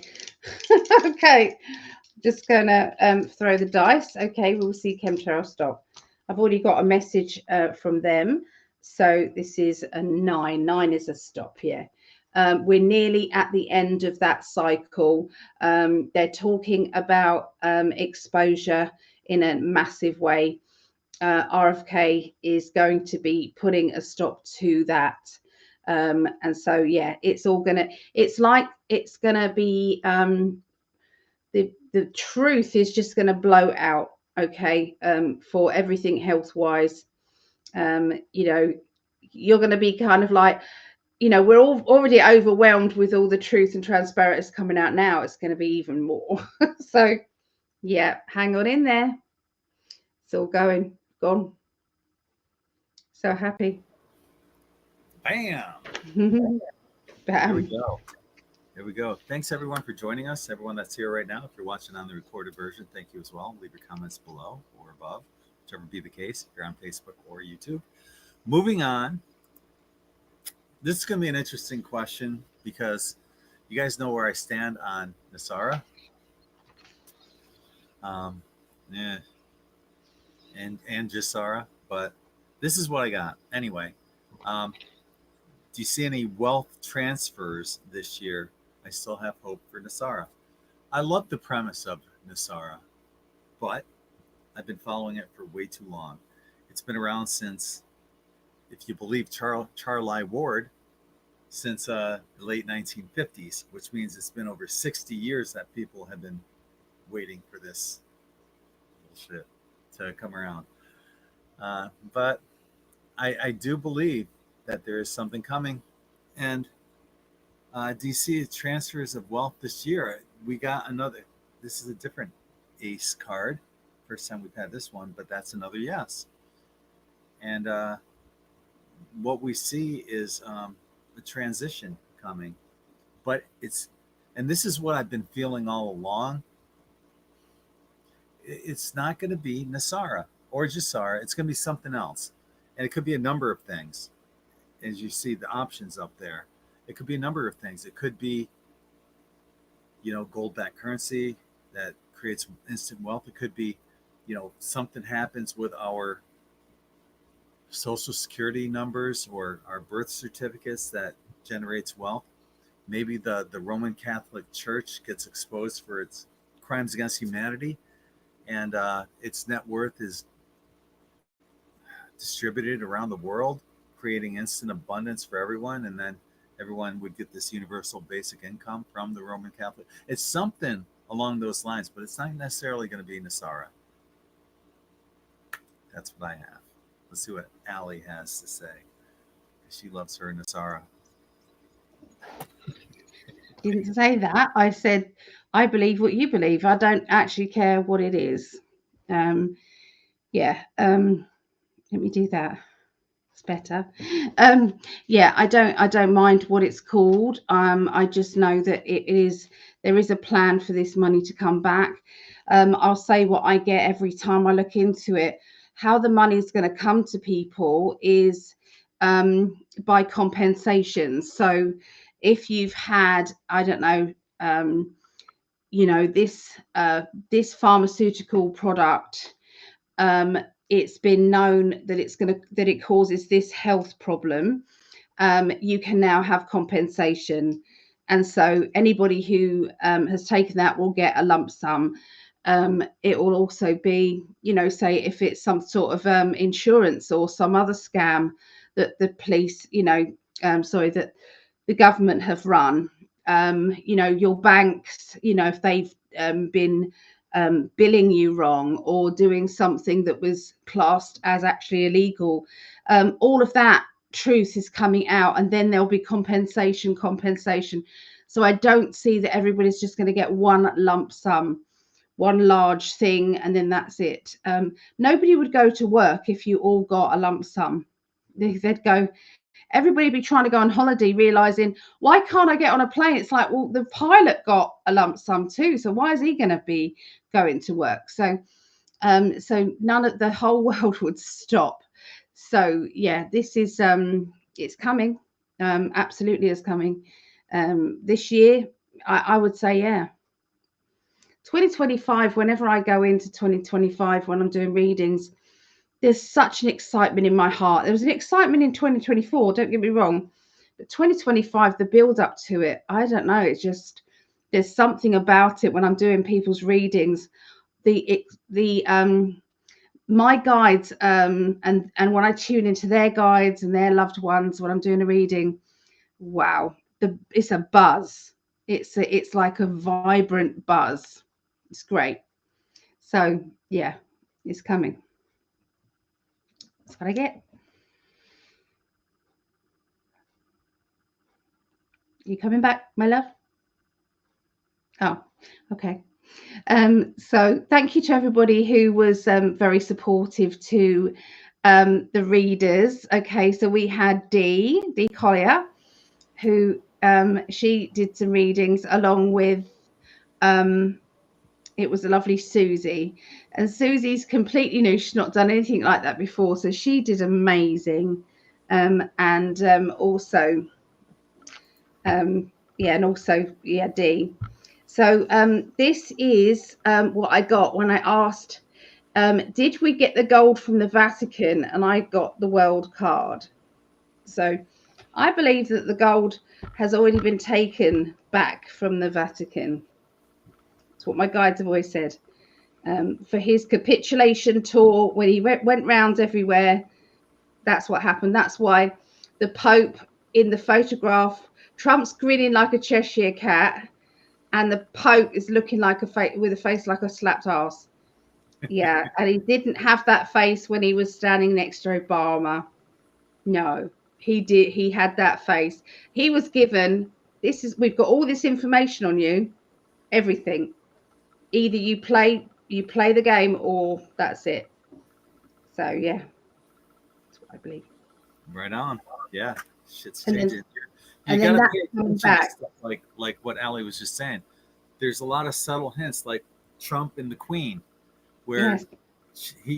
Okay, just gonna throw the dice. Okay, we'll see chemtrail stop. I've already got a message from them, so this is a 9. 9 is a stop. Yeah. We're nearly at the end of that cycle. They're talking about exposure in a massive way. RFK is going to be putting a stop to that. And so, yeah, it's gonna be the truth is just gonna blow out. Okay, for everything health wise. You're gonna be kind of like, we're all already overwhelmed with all the truth and transparency coming out now. It's going to be even more. So, yeah, hang on in there. It's all gone. So happy. Bam. Here we Bam. go. Here we go. Thanks everyone for joining us. Everyone that's here right now. If you're watching on the recorded version, thank you as well. Leave your comments below or above, whichever be the case, if you're on Facebook or YouTube. Moving on. This is going to be an interesting question because you guys know where I stand on Nasara. Um, yeah, and Jasara, but this is what I got anyway. Um, do you see any wealth transfers this year? I still have hope for Nasara. I love the premise of Nasara, but I've been following it for way too long. It's been around since, if you believe Charlie Ward, since the late 1950s, which means it's been over 60 years that people have been waiting for this bullshit to come around. But I do believe that there is something coming. And do you see transfers of wealth this year? We got another. This is a different ace card. First time we've had this one, but that's another yes. And what we see is a transition coming. But and this is what I've been feeling all along. It's not going to be Nasara or Jasara. It's going to be something else. And it could be a number of things. As you see the options up there, it could be a number of things. It could be, gold-backed currency that creates instant wealth. It could be, something happens with our social security numbers or our birth certificates that generates wealth. Maybe the Roman Catholic Church gets exposed for its crimes against humanity, and its net worth is distributed around the world, creating instant abundance for everyone, and then everyone would get this universal basic income from the Roman Catholic. It's something along those lines, but it's not necessarily going to be Nasara. That's what I have. Let's see what Ali has to say. She loves her Nasara. Didn't say that. I said I believe what you believe. I don't actually care what it is. Yeah. Let me do that. It's better. Yeah, I don't mind what it's called. I just know that there is a plan for this money to come back. I'll say what I get every time I look into it. How the money is going to come to people is by compensation. So if you've had, I don't know, this pharmaceutical product, it's been known that it causes this health problem, you can now have compensation. And so anybody who has taken that will get a lump sum. It will also be, say if it's some sort of insurance or some other scam that the police, that the government have run. Your banks, if they've been billing you wrong or doing something that was classed as actually illegal, all of that truth is coming out, and then there'll be compensation. So I don't see that everybody's just going to get one lump sum, one large thing, and then that's it. Nobody would go to work if you all got a lump sum. They'd go, everybody would be trying to go on holiday realizing, why can't I get on a plane? It's like, well, the pilot got a lump sum too, so why is he going to be going to work? So none of the whole world would stop. So yeah, this is it's coming. Absolutely is coming. This year, I would say, yeah. 2025, whenever I go into 2025 when I'm doing readings, there's such an excitement in my heart. There was an excitement in 2024, don't get me wrong, but 2025, the build up to it, I don't know, it's just, there's something about it when I'm doing people's readings. My guides, and when I tune into their guides and their loved ones when I'm doing a reading, wow, it's a buzz. It's like a vibrant buzz. It's great. So yeah, it's coming. That's what I get. You coming back, my love? Oh, okay. So thank you to everybody who was very supportive to the readers. Okay, so we had D Collier, who she did some readings along with it was a lovely Susie, and Susie's completely new. She's not done anything like that before, so she did amazing. and also D. So this is what I got when I asked, did we get the gold from the Vatican? And I got the world card. So I believe that the gold has already been taken back from the Vatican. That's what my guides have always said. For his capitulation tour, when he went round everywhere, that's what happened. That's why the Pope in the photograph, Trump's grinning like a Cheshire cat, and the Pope is looking like with a face like a slapped ass. Yeah, and he didn't have that face when he was standing next to Obama. No, he did. He had that face. He was given, we've got all this information on you, everything. Either you play the game, or that's it. So yeah, that's what I believe. Right on. Yeah, shit's And changing. then, You got to that's pay coming attention to back. stuff like what Ali was just saying. There's a lot of subtle hints, like Trump and the Queen, where Yes,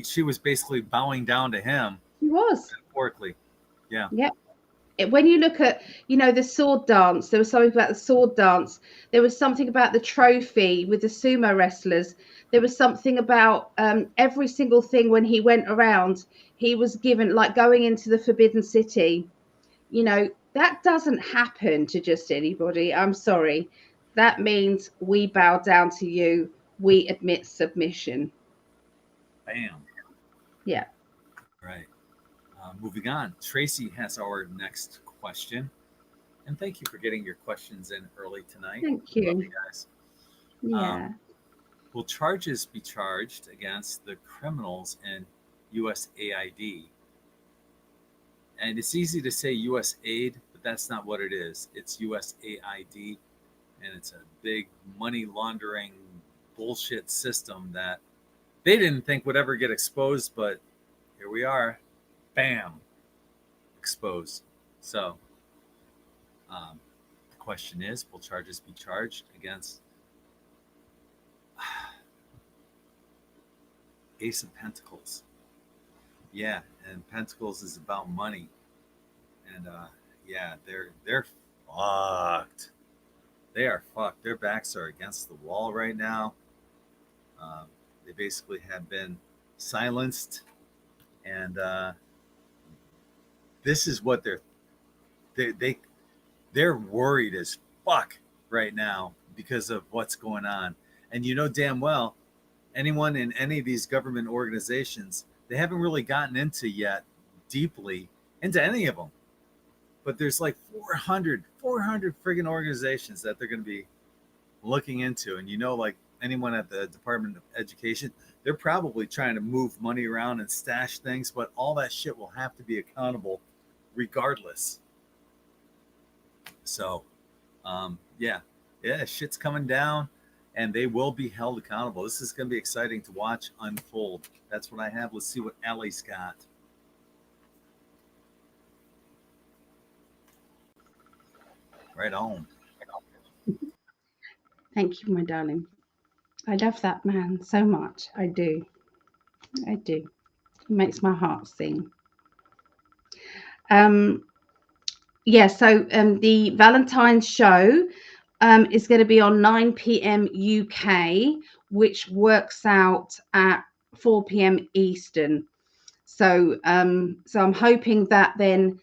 she was basically bowing down to him he was. metaphorically. Yeah. Yep. When you look at, the sword dance, there was something about the sword dance. There was something about the trophy with the sumo wrestlers. There was something about every single thing when he went around. He was given, like going into the Forbidden City. That doesn't happen to just anybody. I'm sorry. That means we bow down to you. We admit submission. Bam. Yeah. Right. Moving on. Tracy has our next question. And thank you for getting your questions in early tonight. Thank you. Love you guys. Yeah. Will charges be charged against the criminals in USAID? And it's easy to say USAID, but that's not what it is. It's USAID, and it's a big money laundering bullshit system that they didn't think would ever get exposed, but here we are. Bam. Exposed. So the question is, will charges be charged against Ace of Pentacles? Yeah, and Pentacles is about money. And yeah, they're fucked. They are fucked. Their backs are against the wall right now. They basically have been silenced, and this is what they're worried as fuck right now because of what's going on. And you know damn well, anyone in any of these government organizations, they haven't really gotten into yet deeply into any of them. But there's like 400 friggin' organizations that they're going to be looking into. And like anyone at the Department of Education, they're probably trying to move money around and stash things, but all that shit will have to be accountable regardless. So, yeah, shit's coming down, and they will be held accountable. This is going to be exciting to watch unfold. That's what I have. Let's see what Ali's got. Right on. Thank you, my darling. I love that man so much. I do. It makes my heart sing. Yeah, so the Valentine's show is going to be on 9 p.m. UK, which works out at 4 p.m. Eastern. So I'm hoping that then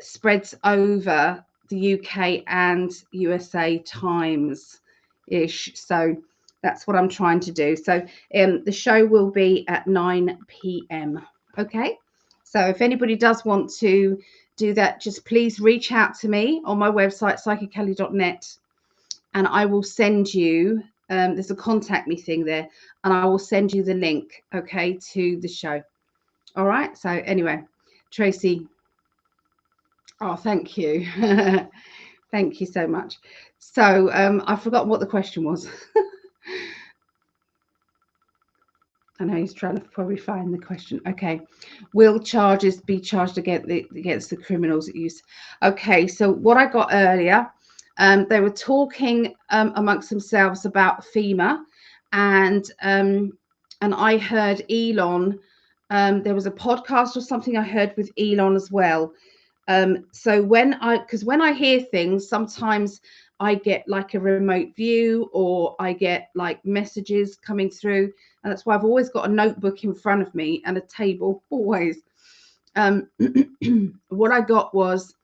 spreads over the UK and USA times ish. So that's what I'm trying to do. So the show will be at 9 p.m. Okay. So if anybody does want to do that, just please reach out to me on my website, PsychicAlly.net, and I will send you, there's a contact me thing there, and I will send you the link, okay, to the show. All right. So anyway, Tracy, oh, thank you. Thank you so much. So I forgot what the question was. I know he's trying to probably find the question. Okay. Will charges be charged against the criminals that use? Okay. So what I got earlier, they were talking amongst themselves about FEMA, and I heard Elon. There was a podcast or something I heard with Elon as well. So when I hear things, sometimes I get like a remote view, or I get like messages coming through, and that's why I've always got a notebook in front of me and a table always. What I got was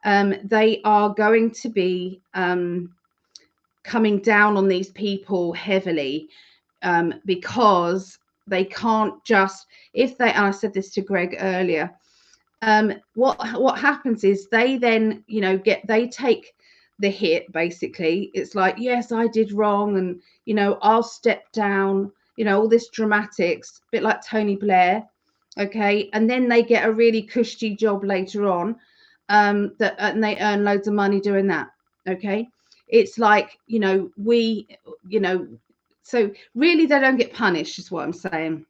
they are going to be coming down on these people heavily, because they can't just, if they, and I said this to Greg earlier, what happens is they then, they take the hit. Basically, it's like, yes, I did wrong, and I'll step down, all this dramatics, a bit like Tony Blair. Okay, and then they get a really cushy job later on, and they earn loads of money doing that. Okay, it's like, so really they don't get punished, is what I'm saying.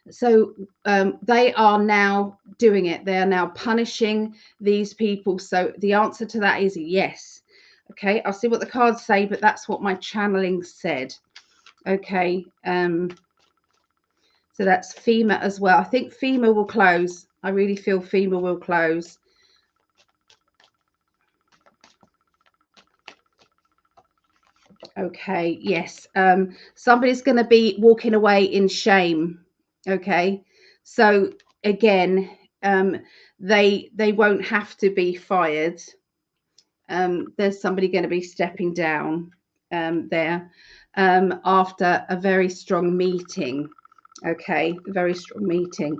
So they are now doing it. They are now punishing these people. So the answer to that is yes. Okay, I'll see what the cards say, but that's what my channeling said. Okay, so that's FEMA as well. I think FEMA will close. I really feel FEMA will close. Okay, yes. Somebody's going to be walking away in shame. Okay, so again, they won't have to be fired. There's somebody going to be stepping down there after a very strong meeting. Okay, a very strong meeting,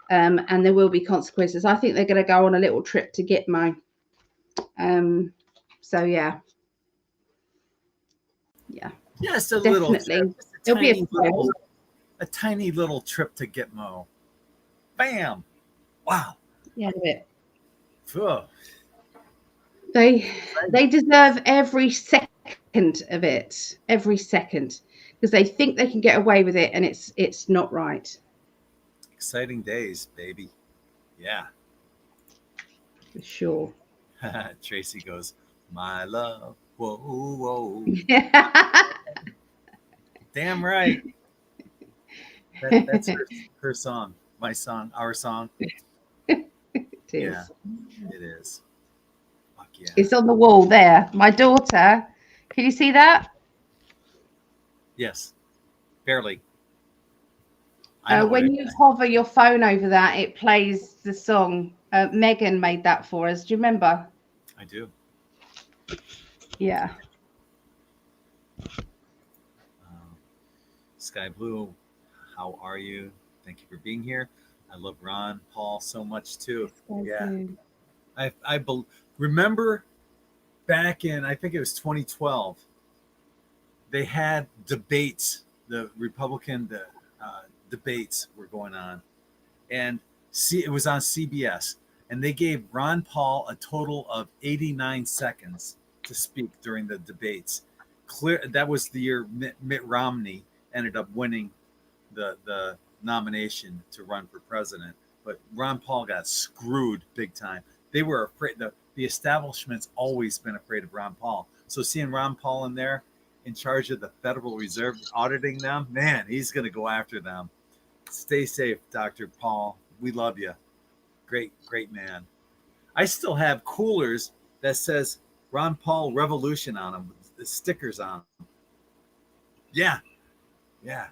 and there will be consequences. I think they're going to go on a little trip to Gitmo. So yeah. Just a little Definitely. trip, just There'll be a tiny little trip to Gitmo. Bam! Wow. yeah, a bit. Ugh. They deserve every second of it, every second, because they think they can get away with it, and it's not right. Exciting days, baby. Yeah. For sure. Tracy goes, my love. Whoa, whoa. Damn right. That's her song, my song, our song. It is. Yeah, it is. Fuck yeah. It's on the wall there. My daughter, can you see that? Yes, barely. I know When you hover your phone over that, it plays the song. Megan made that for us. Do you remember? I do. Yeah. Sky Blue, how are you? Thank you for being here. I love Ron Paul so much too. Yeah. I remember back in, I think it was 2012, they had debates. The Republican debates were going on, and it was on CBS, and they gave Ron Paul a total of 89 seconds to speak during the debates. That was the year Mitt Romney ended up winning the nomination to run for president, but Ron Paul got screwed big time. They were afraid. The establishment's always been afraid of Ron Paul. So seeing Ron Paul in there, in charge of the Federal Reserve, auditing them, man, he's going to go after them. Stay safe, Dr. Paul. We love you. Great, great man. I still have coolers that says Ron Paul Revolution on them, the stickers on them. Yeah, yeah.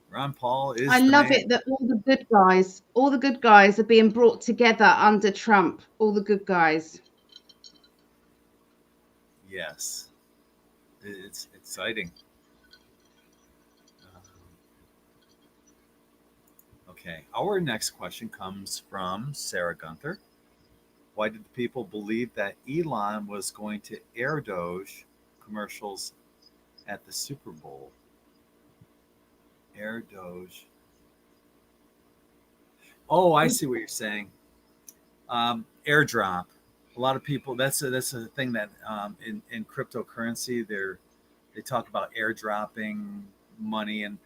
Ron Paul is. I love it that all the good guys are being brought together under Trump. All the good guys. Yes, it's exciting. Okay, our next question comes from Sarah Gunther. Why did people believe that Elon was going to air Doge commercials at the Super Bowl? Air Doge. Oh, I see what you're saying. Airdrop. A lot of people. That's a thing that in cryptocurrency they talk about airdropping money, and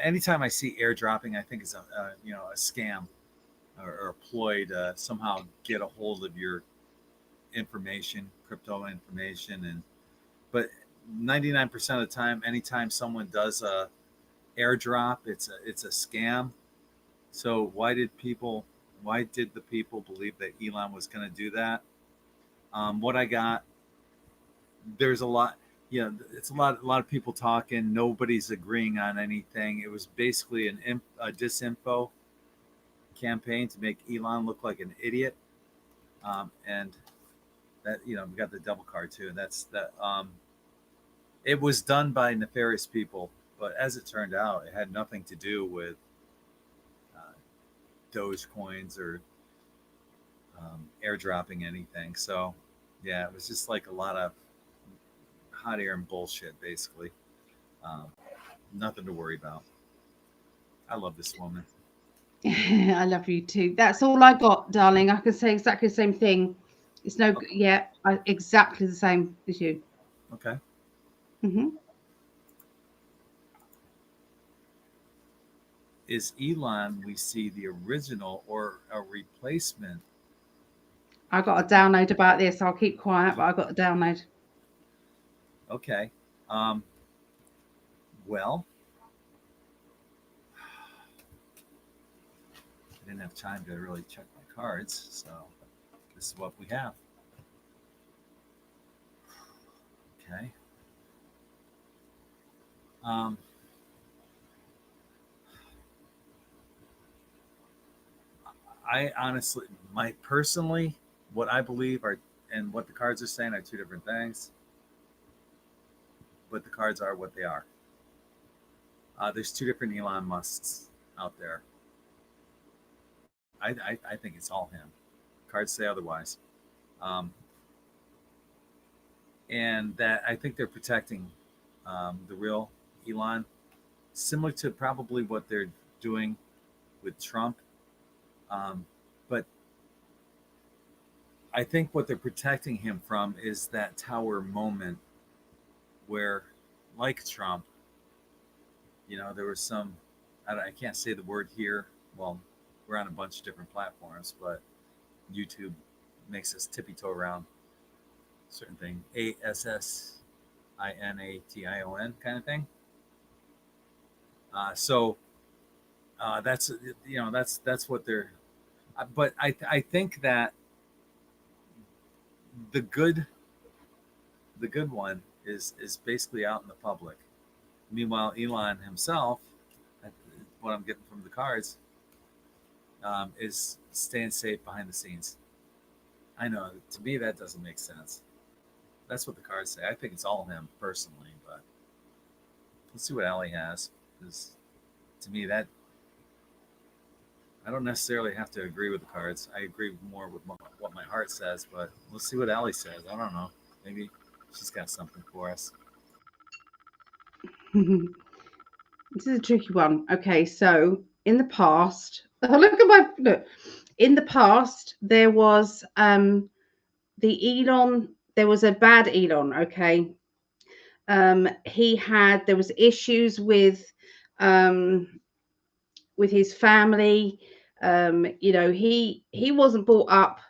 anytime I see airdropping, I think it's a scam or a ploy to somehow get a hold of your information, crypto information, but 99% of the time, anytime someone does a airdrop, it's a scam. So why did people Why did the people believe that Elon was going to do that? What I got, there's a lot. It's a lot of people talking. Nobody's agreeing on anything. It was basically a disinfo campaign to make Elon look like an idiot. And that, we got the double card too. And that's that. It was done by nefarious people, but as it turned out, it had nothing to do with uh, Dogecoins or airdropping anything. So, yeah, it was just like a lot of hot air and bullshit, basically. Um, Nothing to worry about. I love this woman. I love you too. That's all I got, darling. I can say exactly the same thing. It's no, Okay. yeah, exactly the same as you. Okay. Hmm. Is Elon we see the original or a replacement? I got a download about this. I'll keep quiet, but I got a download. Okay. Um, well, I didn't have time to really check my cards, so this is what we have. Okay. Um, I honestly, what I believe are, and what the cards are saying are two different things, but the cards are what they are. There's two different Elon Musks out there. I think it's all him. Cards say otherwise. Um, and that I think they're protecting the real Elon, similar to probably what they're doing with Trump. But I think what they're protecting him from is that tower moment where, like Trump, there was some, I can't say the word here. Well, we're on a bunch of different platforms, but YouTube makes us tippy toe around certain thing. ASSINATION kind of thing. So that's that's what they're. But I think that the good the good one is basically out in the public. Meanwhile, Elon himself, what I'm getting from the cards, is staying safe behind the scenes. I know, to me that doesn't make sense. That's what the cards say. I think it's all him personally, but let's see what Ali has. Because to me, that I don't necessarily have to agree with the cards. I agree more with what my heart says, but let's see what Ali says. I don't know. Maybe she's got something for us. This is a tricky one. Okay, so in the past, oh, look at my look. In the past, there was the Elon. There was a bad Elon. Okay, there was issues um with his family. He wasn't brought up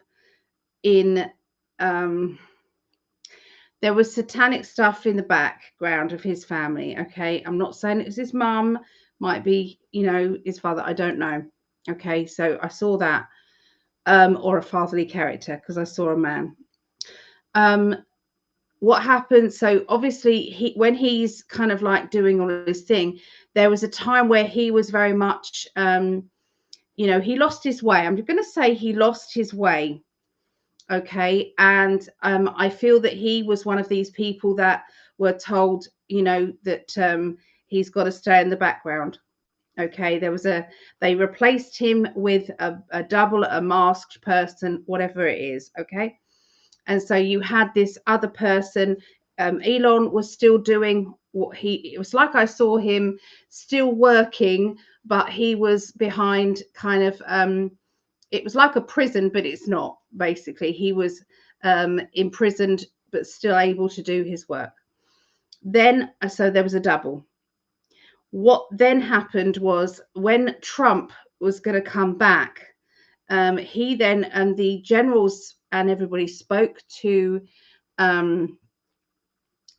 in um there was satanic stuff in the background of his family. Okay, I'm not saying it was his mum, might be his father, I don't know. Okay, so I saw that, or a fatherly character, because I saw a man. um what happened, so obviously when he's kind of like doing all this thing, there was a time where he was very much he lost his way. I'm going to say he lost his way. Okay, and I feel that he was one of these people that were told that he's got to stay in the background. Okay, they replaced him with a double, a masked person, whatever it is. Okay, and so you had this other person. Elon was still doing what it was like. I saw him still working, but he was behind kind of it was like a prison, but it's not. Basically, he was imprisoned but still able to do his work. Then so there was a double. What then happened was when Trump was going to come back, he then and the generals and everybody um,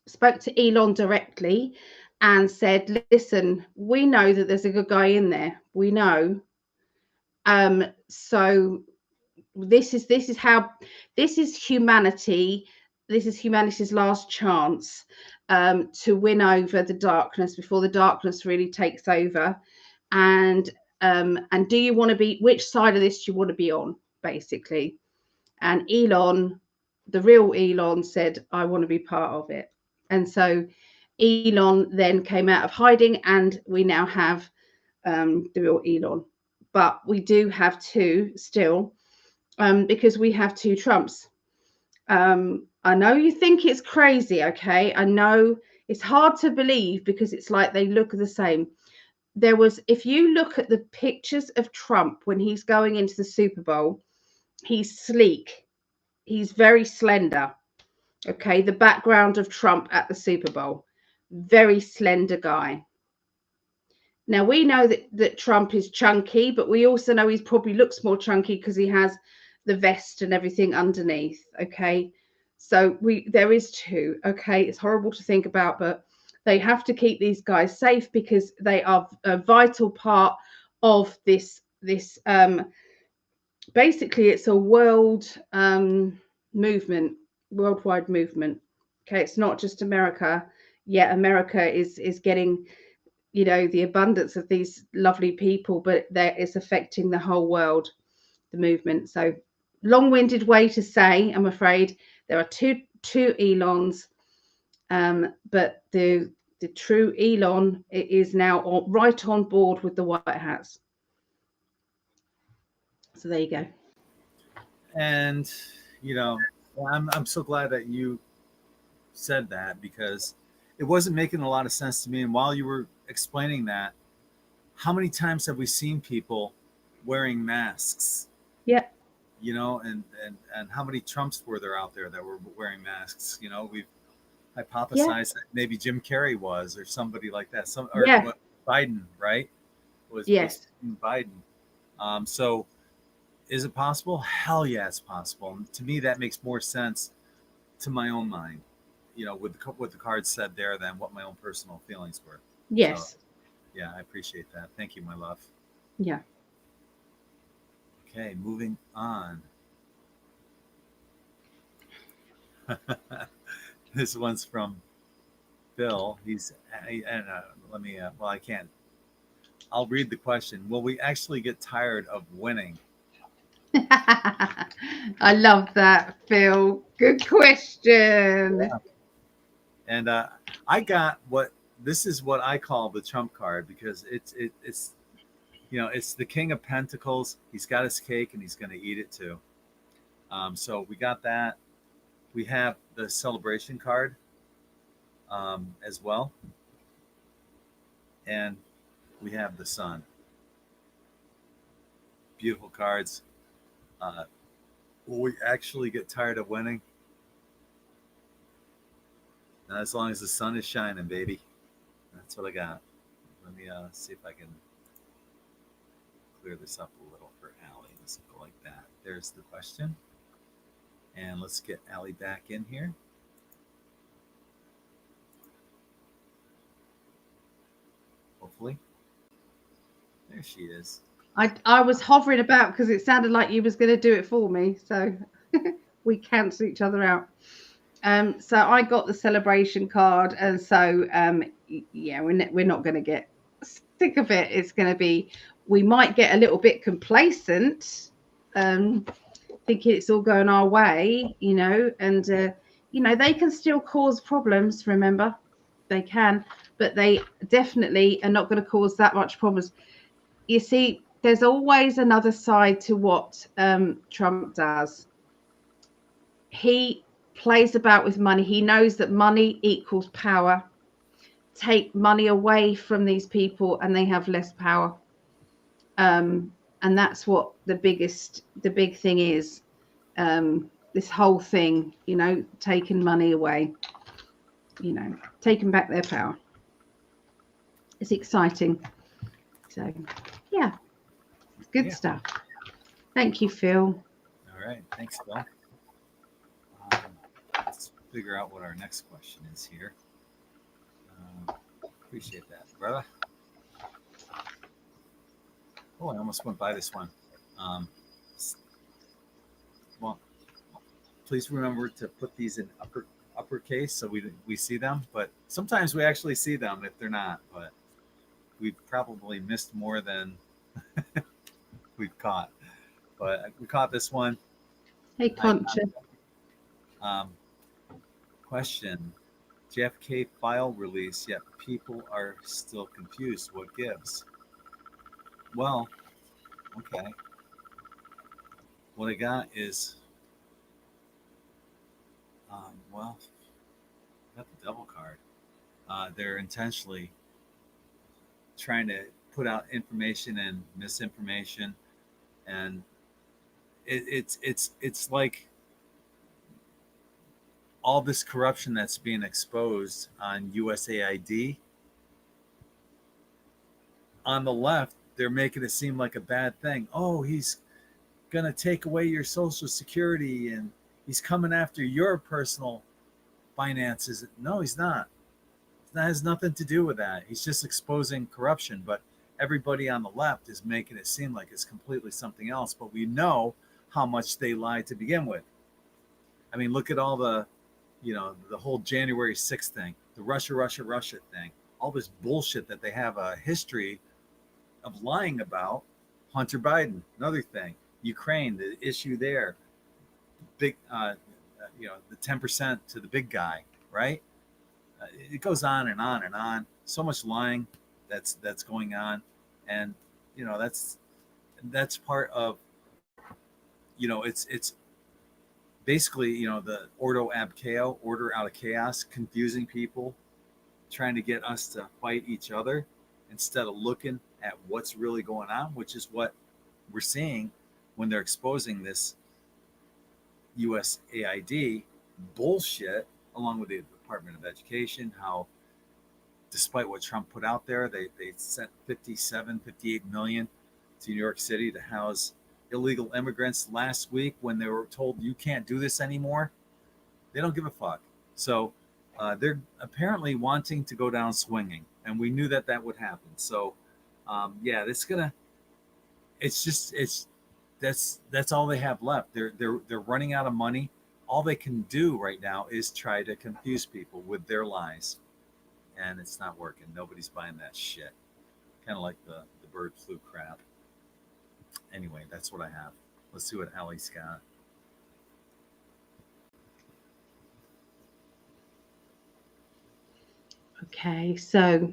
spoke to Elon directly and said, "Listen, we know that there's a good guy in there. We know, So this is humanity. This is humanity's last chance to win over the darkness before the darkness really takes over. And do you want to be, which side of this do you want to be on, basically? And Elon, the real Elon, said, I want to be part of it. And so Elon then came out of hiding, and we now have the real Elon. But we do have two still, because we have two Trumps. I know you think it's crazy, okay? I know it's hard to believe because it's like they look the same. There was, if you look at the pictures of Trump when he's going into the Super Bowl, he's sleek. He's very slender. Okay, the background of Trump at the Super Bowl, very slender guy. Now we know that Trump is chunky, but we also know he probably looks more chunky because he has the vest and everything underneath. Okay, so there is two. Okay, it's horrible to think about, but they have to keep these guys safe because they are a vital part of this. Basically, it's a movement, worldwide movement. Okay, it's not just America. Yeah, America is getting, the abundance of these lovely people, but it's affecting the whole world, the movement. So long-winded way to say, I'm afraid there are two Elons, but the true Elon is now right on board with the white hats. So there you go. And I'm so glad that you said that, because it wasn't making a lot of sense to me. And while you were explaining that, how many times have we seen people wearing masks? Yeah. And how many Trumps were there out there that were wearing masks? We've hypothesized that maybe Jim Carrey was, or somebody like that. Biden, right? Was Biden. So is it possible? Hell yeah, it's possible. And to me, that makes more sense to my own mind, with what the card said there, than what my own personal feelings were. Yes. So, yeah, I appreciate that. Thank you, my love. Yeah. Okay, moving on. This one's from Bill. Let me. Well, I can't. I'll read the question. Will we actually get tired of winning? I love that, Phil. Good question. Yeah. And this is what I call the Trump card, because it's it's the King of Pentacles. He's got his cake and he's going to eat it too. So we got that. We have the celebration card as well, and we have the Sun. Beautiful cards. Will we actually get tired of winning? Not as long as the sun is shining, baby. That's what I got. Let me see if I can clear this up a little for Ali. Let's go like that. There's the question. And let's get Ali back in here. Hopefully. There she is. I was hovering about because it sounded like you was going to do it for me. So we cancel each other out. So I got the celebration card. And so, yeah, we're not going to get sick of it. It's going to be, we might get a little bit complacent, thinking it's all going our way, and, they can still cause problems, remember? They can, but they definitely are not going to cause that much problems. You see, there's always another side to what Trump does. He plays about with money. He knows that money equals power. Take money away from these people and they have less power. And that's what the big thing is. This whole thing, taking money away, taking back their power. It's exciting. So, yeah. Good stuff. Thank you, Phil. All right. Thanks, Phil. Let's figure out what our next question is here. Appreciate that, brother. Oh, I almost went by this one. Um, well, please remember to put these in uppercase so we see them. But sometimes we actually see them if they're not. But we've probably missed more than we've caught. But we caught this one. Hey, Hi, Concha. um, question: JFK file release, yet people are still confused. What gives? Well, okay. What I got is, well, I got the devil card. They're intentionally trying to put out information and misinformation, and it's like all this corruption that's being exposed on USAID. On the left, they're making it seem like a bad thing. Oh, he's gonna take away your social security and he's coming after your personal finances. No, he's not. That has nothing to do with that. He's just exposing corruption. But everybody on the left is making it seem like it's completely something else. But we know how much they lied to begin with. I mean, look at all the, the whole January 6th thing, the Russia thing, all this bullshit that they have a history of lying about. Hunter Biden, another thing. Ukraine, the issue there, big, the 10% to the big guy, right? It goes on and on and on. So much lying that's going on, and that's part of it's basically the ordo ab chaos, order out of chaos, confusing people, trying to get us to fight each other instead of looking at what's really going on, which is what we're seeing when they're exposing this USAID bullshit along with the Department of Education, how despite what Trump put out there, they sent 58 million to New York City to house illegal immigrants last week when they were told you can't do this anymore. They don't give a fuck. So they're apparently wanting to go down swinging, and we knew that would happen. So yeah, that's all they have left. They're running out of money. All they can do right now is try to confuse people with their lies, and it's not working. Nobody's buying that shit. Kind of like the bird flu crap. Anyway, that's what I have. Let's see what Allie's got. Okay, so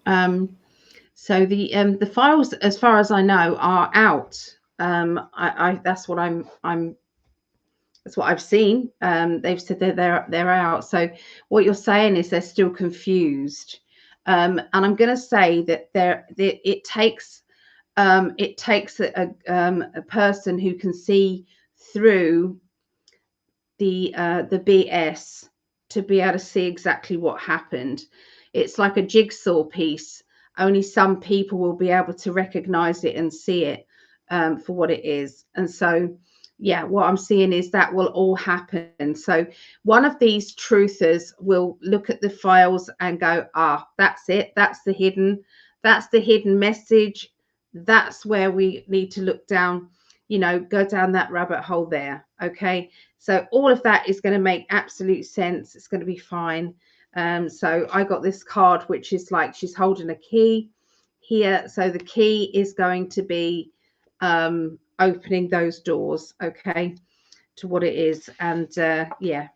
the files, as far as I know, are out. I that's what that's what I've seen. They've said they're out. So what you're saying is they're still confused, and I'm going to say that it takes a person who can see through the BS to be able to see exactly what happened. It's like a jigsaw piece. Only some people will be able to recognize it and see it for what it is. And so, yeah, what I'm seeing is that will all happen. So one of these truthers will look at the files and go, that's it. That's the hidden message. That's where we need to look down, go down that rabbit hole there. Okay. So all of that is going to make absolute sense. It's going to be fine. So I got this card, which is like she's holding a key here. So the key is going to be opening those doors, okay, to what it is. And yeah,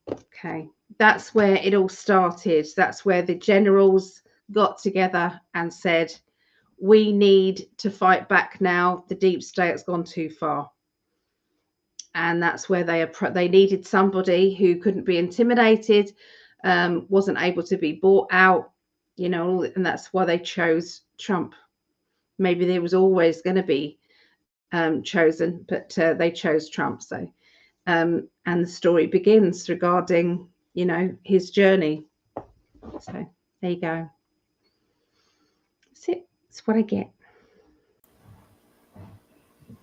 okay. That's where it all started. That's where the generals got together and said, we need to fight back now. The deep state's gone too far. And that's where they needed somebody who couldn't be intimidated, wasn't able to be bought out, and that's why they chose Trump. Maybe there was always going to be chosen, but they chose Trump. So, and the story begins regarding, his journey. So there you go. That's it. That's what I get.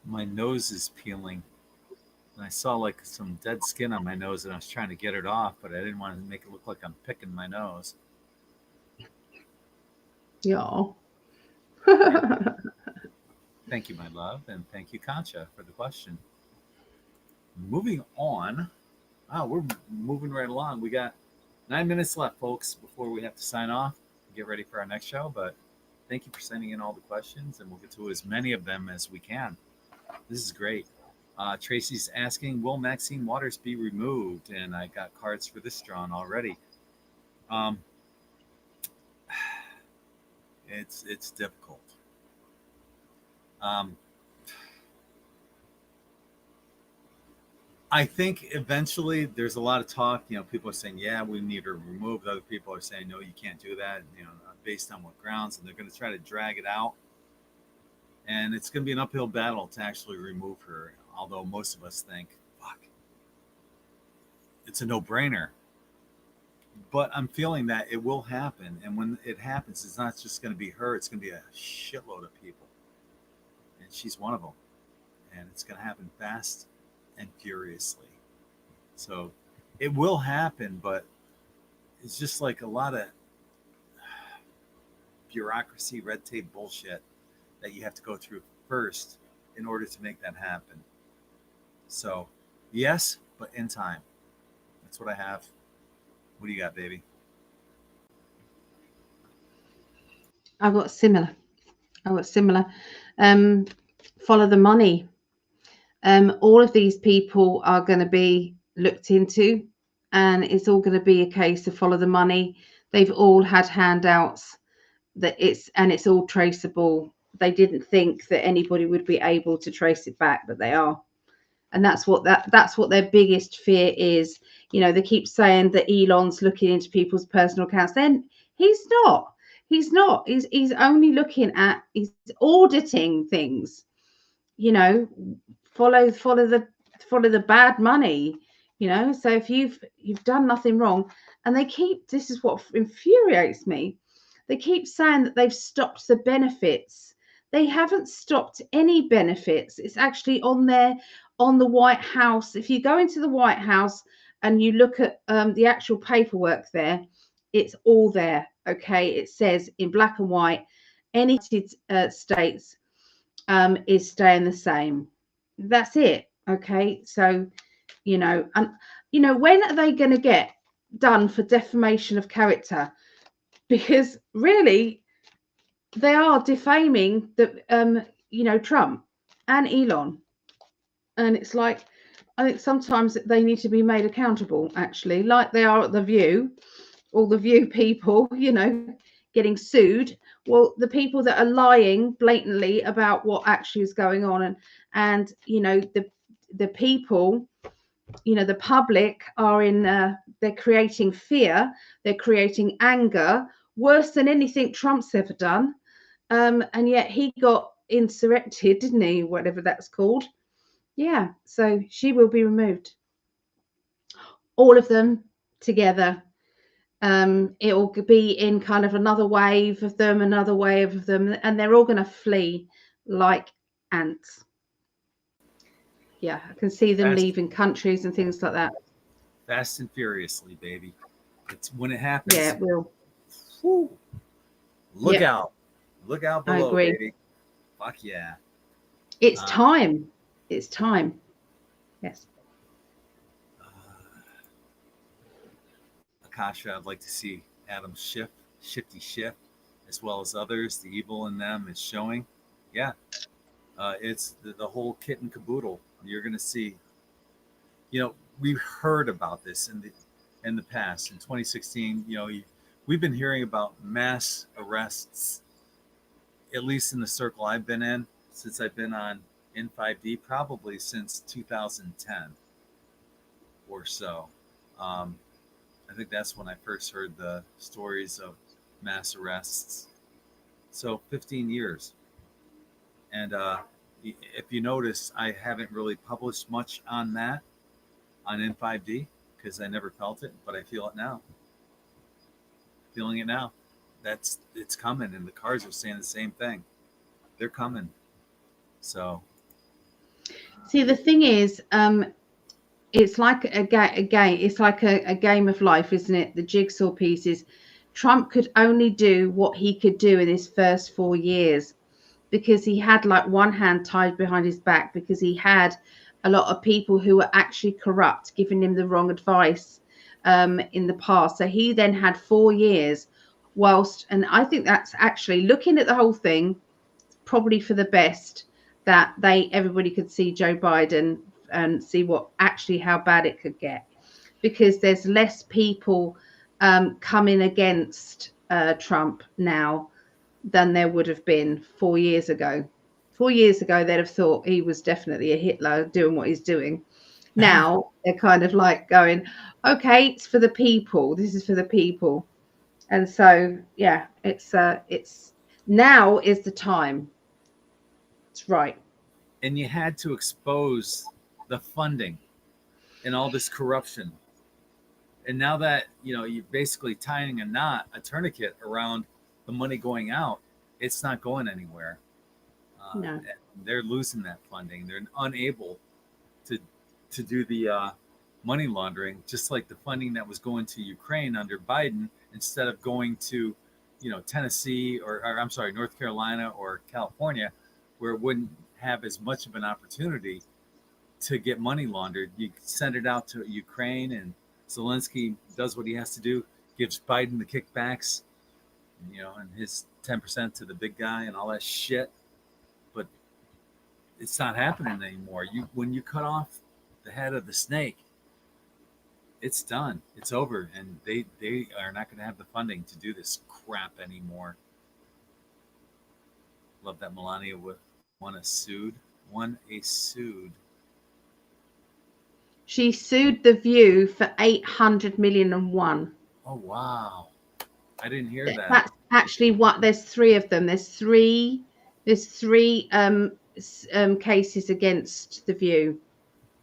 My nose is peeling. And I saw like some dead skin on my nose, and I was trying to get it off, but I didn't want to make it look like I'm picking my nose. Yeah. Thank you, my love, and thank you, Concha, for the question. Moving on. Wow, we're moving right along. We got 9 minutes left, folks, before we have to sign off and get ready for our next show. But thank you for sending in all the questions, and we'll get to as many of them as we can. This is great. Tracy's asking, will Maxine Waters be removed? And I got cards for this drawn already. Um, it's difficult. Um, I think eventually there's a lot of talk. People are saying, yeah, we need her removed. Other people are saying, no, you can't do that, based on what grounds. And they're going to try to drag it out. And it's going to be an uphill battle to actually remove her. Although most of us think, fuck, it's a no-brainer. But I'm feeling that it will happen. And when it happens, it's not just going to be her. It's going to be a shitload of people. And she's one of them. And it's going to happen fast and furiously. So it will happen, but it's just like a lot of bureaucracy, red tape bullshit that you have to go through first in order to make that happen. So yes, but in time. That's what I have. What do you got, baby? I've got similar. Follow the money. All of these people are going to be looked into, and it's all going to be a case of follow the money. They've all had handouts it's all traceable. They didn't think that anybody would be able to trace it back, but they are. And that's what their biggest fear is. They keep saying that Elon's looking into people's personal accounts. Then he's not. He's only looking at, he's auditing things. Follow the bad money. So if you've done nothing wrong, and this is what infuriates me. They keep saying that they've stopped the benefits. They haven't stopped any benefits. It's actually on the White House. If you go into the White House and you look at the actual paperwork there, it's all there. Okay, it says in black and white, any states is staying the same. That's it. Okay, so and when are they going to get done for defamation of character? Because really, they are defaming Trump and Elon, and it's like, I think sometimes they need to be made accountable, actually, like they are at The View, all the View people, getting sued. Well, the people that are lying blatantly about what actually is going on, and the people, the public are they're creating fear, they're creating anger, worse than anything Trump's ever done. And yet he got insurrected, didn't he? Whatever that's called. Yeah, so she will be removed. All of them together. It will be in kind of another wave of them, and they're all going to flee like ants. Yeah, I can see them leaving countries and things like that. Fast and furiously, baby. It's when it happens. Yeah, it will. Whew, look out. Look out below, I agree. baby. Fuck yeah. It's time. It's time. Yes. Akasha, I'd like to see Adam shifty shift, as well as others. The evil in them is showing. Yeah. It's the whole kit and caboodle. You're going to see, we've heard about this in the past. In 2016, we've been hearing about mass arrests, at least in the circle I've been in, since I've been on In5d, probably since 2010 or so. I think that's when I first heard the stories of mass arrests. So 15 years. And if you notice, I haven't really published much on that on In5d because I never felt it, but I feel it now. Feeling it now. It's coming, and the cards are saying the same thing. They're coming. So see, the thing is, it's like a game. It's like a game of life, isn't it? The jigsaw pieces. Trump could only do what he could do in his first 4 years. because he had like one hand tied behind his back because he had a lot of people who were actually corrupt giving him the wrong advice in the past. So he then had 4 years whilst, and I think that's actually, looking at the whole thing, probably for the best that everybody could see Joe Biden and see what actually how bad it could get, because there's less people coming against Trump now than there would have been 4 years ago. 4 years ago, they'd have thought he was definitely a Hitler doing what he's doing. Now they're kind of like going, okay, it's for the people. This is for the people. And so, yeah, it's now is the time. It's right. And you had to expose the funding and all this corruption. And now that, you're basically tying a tourniquet around the money going out, it's not going anywhere. No. They're losing that funding. They're unable to do the money laundering, just like the funding that was going to Ukraine under Biden, instead of going to, Tennessee or I'm sorry, North Carolina or California, where it wouldn't have as much of an opportunity to get money laundered. You send it out to Ukraine, and Zelensky does what he has to do, gives Biden the kickbacks, and his 10% to the big guy and all that shit. But it's not happening anymore. When you cut off the head of the snake, it's done. It's over, and they are not going to have the funding to do this crap anymore. Love that Melania won a sued. She sued The View for 800 million and won. Oh wow! I didn't hear that. That's actually what. There's 3 of them. There's three cases against The View.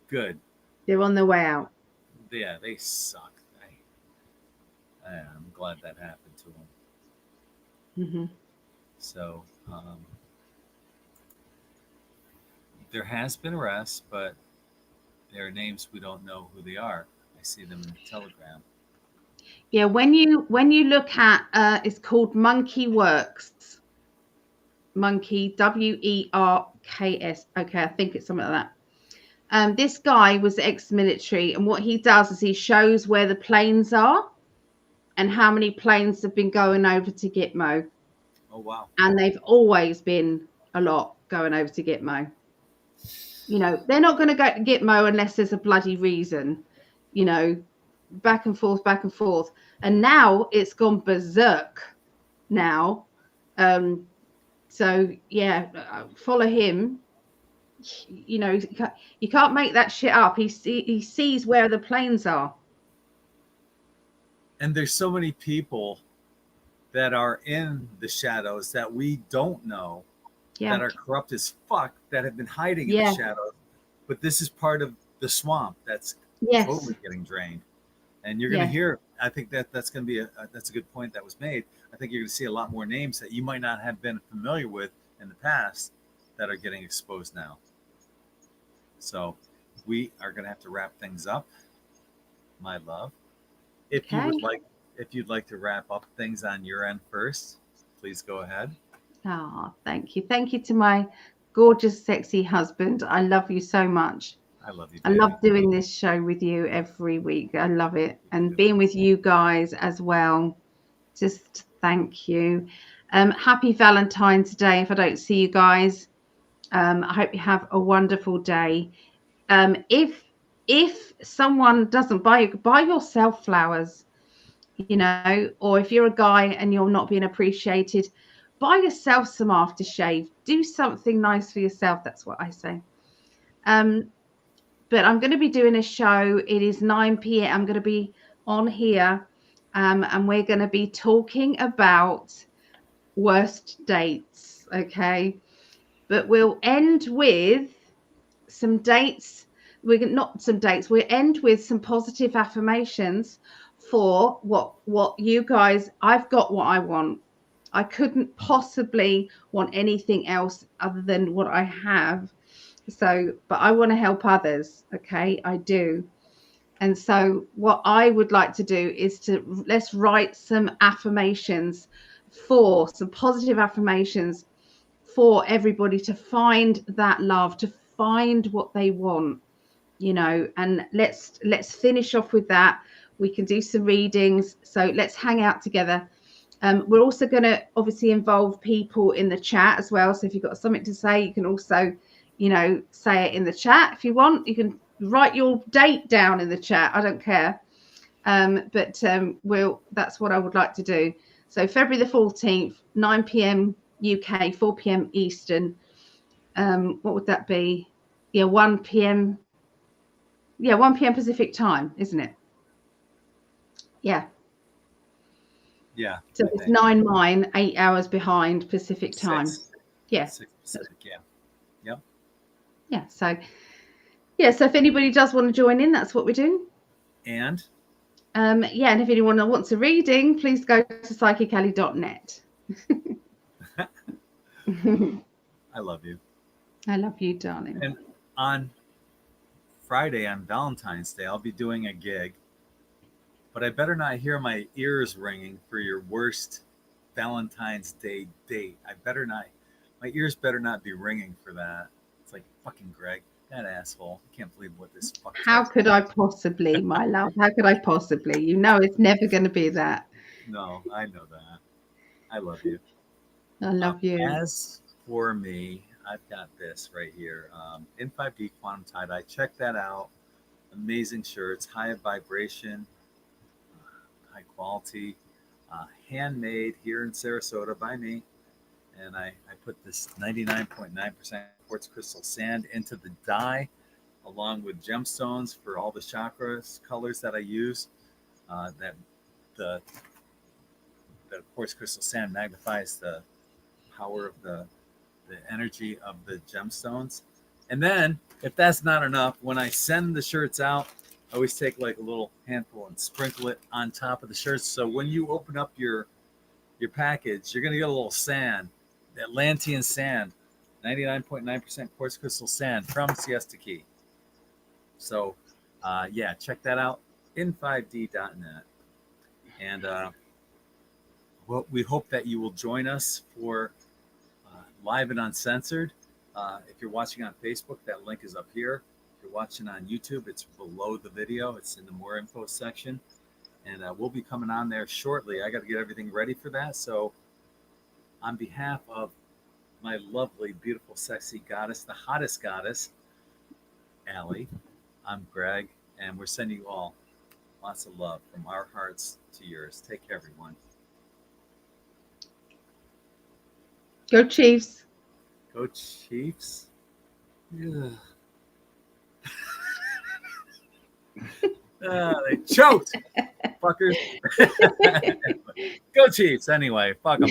Good. They're on their way out. Yeah, they suck. I'm glad that happened to them. Mm-hmm. So there has been arrests, but there are names we don't know who they are. I see them in the Telegram. Yeah, when you look at it's called Monkey Works. Monkey, WERKS. Okay, I think it's something like that. This guy was ex-military, and what he does is he shows where the planes are and how many planes have been going over to Gitmo. Oh wow! And they've always been a lot going over to Gitmo. They're not going to go to Gitmo unless there's a bloody reason. Back and forth, back and forth, and now it's gone berserk. Now, so yeah, follow him. You can't make that shit up. He sees where the planes are. And there's so many people that are in the shadows that we don't know, that are corrupt as fuck, that have been hiding in the shadows. But this is part of the swamp that's totally getting drained. And you're going to hear, I think that's going to be that's a good point that was made. I think you're going to see a lot more names that you might not have been familiar with in the past that are getting exposed now. So we are going to have to wrap things up, my love. If you'd like to wrap up things on your end first, please go ahead. Oh, thank you. Thank you to my gorgeous, sexy husband. I love you so much. I love you, baby. I love doing this show with you every week. I love it. And being with you guys as well. Just thank you. Happy Valentine's Day if I don't see you guys. I hope you have a wonderful day. If someone doesn't buy yourself flowers, or if you're a guy and you're not being appreciated, buy yourself some aftershave. Do something nice for yourself. That's what I say. But I'm going to be doing a show. It is 9 p.m. I'm going to be on here, and we're going to be talking about worst dates. Okay, but we'll end with some dates. We'll end with some positive affirmations for what you guys. I've got what I want. I couldn't possibly want anything else other than what I have. So, but I want to help others. Okay, I do. And so what I would like to do is let's write some affirmations, some positive affirmations for everybody to find that love, to find what they want, you know, and let's finish off with that. We can do some readings, so let's hang out together. We're also going to obviously involve people in the chat as well, so if you've got something to say, you can also, you know, say it in the chat. If you want, you can write your date down in the chat, I don't care. But that's what I would like to do. So February the 14th, 9 p.m. UK, 4 p.m. Eastern. What would that be? Yeah, 1 p.m. Yeah, 1 p.m. Pacific time, isn't it? Yeah. Yeah. So it's 9 mine, 8 hours behind Pacific time. 6. Yeah. 6 Pacific, yeah. Yep. Yeah. So if anybody does want to join in, that's what we're doing. And yeah, and if anyone wants a reading, please go to PsychicAlly.net. I love you. I love you, darling. And on Friday, on Valentine's Day, I'll be doing a gig, but I better not hear my ears ringing for your worst Valentine's Day date. My ears better not be ringing for that. It's like, fucking Greg, that asshole. I can't believe what this fuck. How could I possibly, my love? How could I possibly? You know it's never going to be that. No, I know that. I love you. I love you. As for me, I've got this right here. In5d Quantum Tie-Dye. Check that out. Amazing shirts, high vibration, high quality, handmade here in Sarasota by me. And I put this 99.9% quartz crystal sand into the dye, along with gemstones for all the chakras colors that I use. That the quartz crystal sand magnifies the power of the energy of the gemstones. And then, if that's not enough, when I send the shirts out, I always take like a little handful and sprinkle it on top of the shirts. So when you open up your package, you're gonna get a little sand, Atlantean sand, 99.9% quartz crystal sand from Siesta Key. So yeah, check that out, in5d.net. And well, we hope that you will join us for Live and Uncensored. If you're watching on Facebook, that link is up here. If you're watching on YouTube, it's below the video. It's in the more info section. And we'll be coming on there shortly. I got to get everything ready for that. So on behalf of my lovely, beautiful, sexy goddess, the hottest goddess, Ali, I'm Greg, and we're sending you all lots of love from our hearts to yours. Take care, everyone. Go Chiefs. Go Chiefs. Yeah. They choked, fuckers. Go Chiefs. Anyway, fuck them.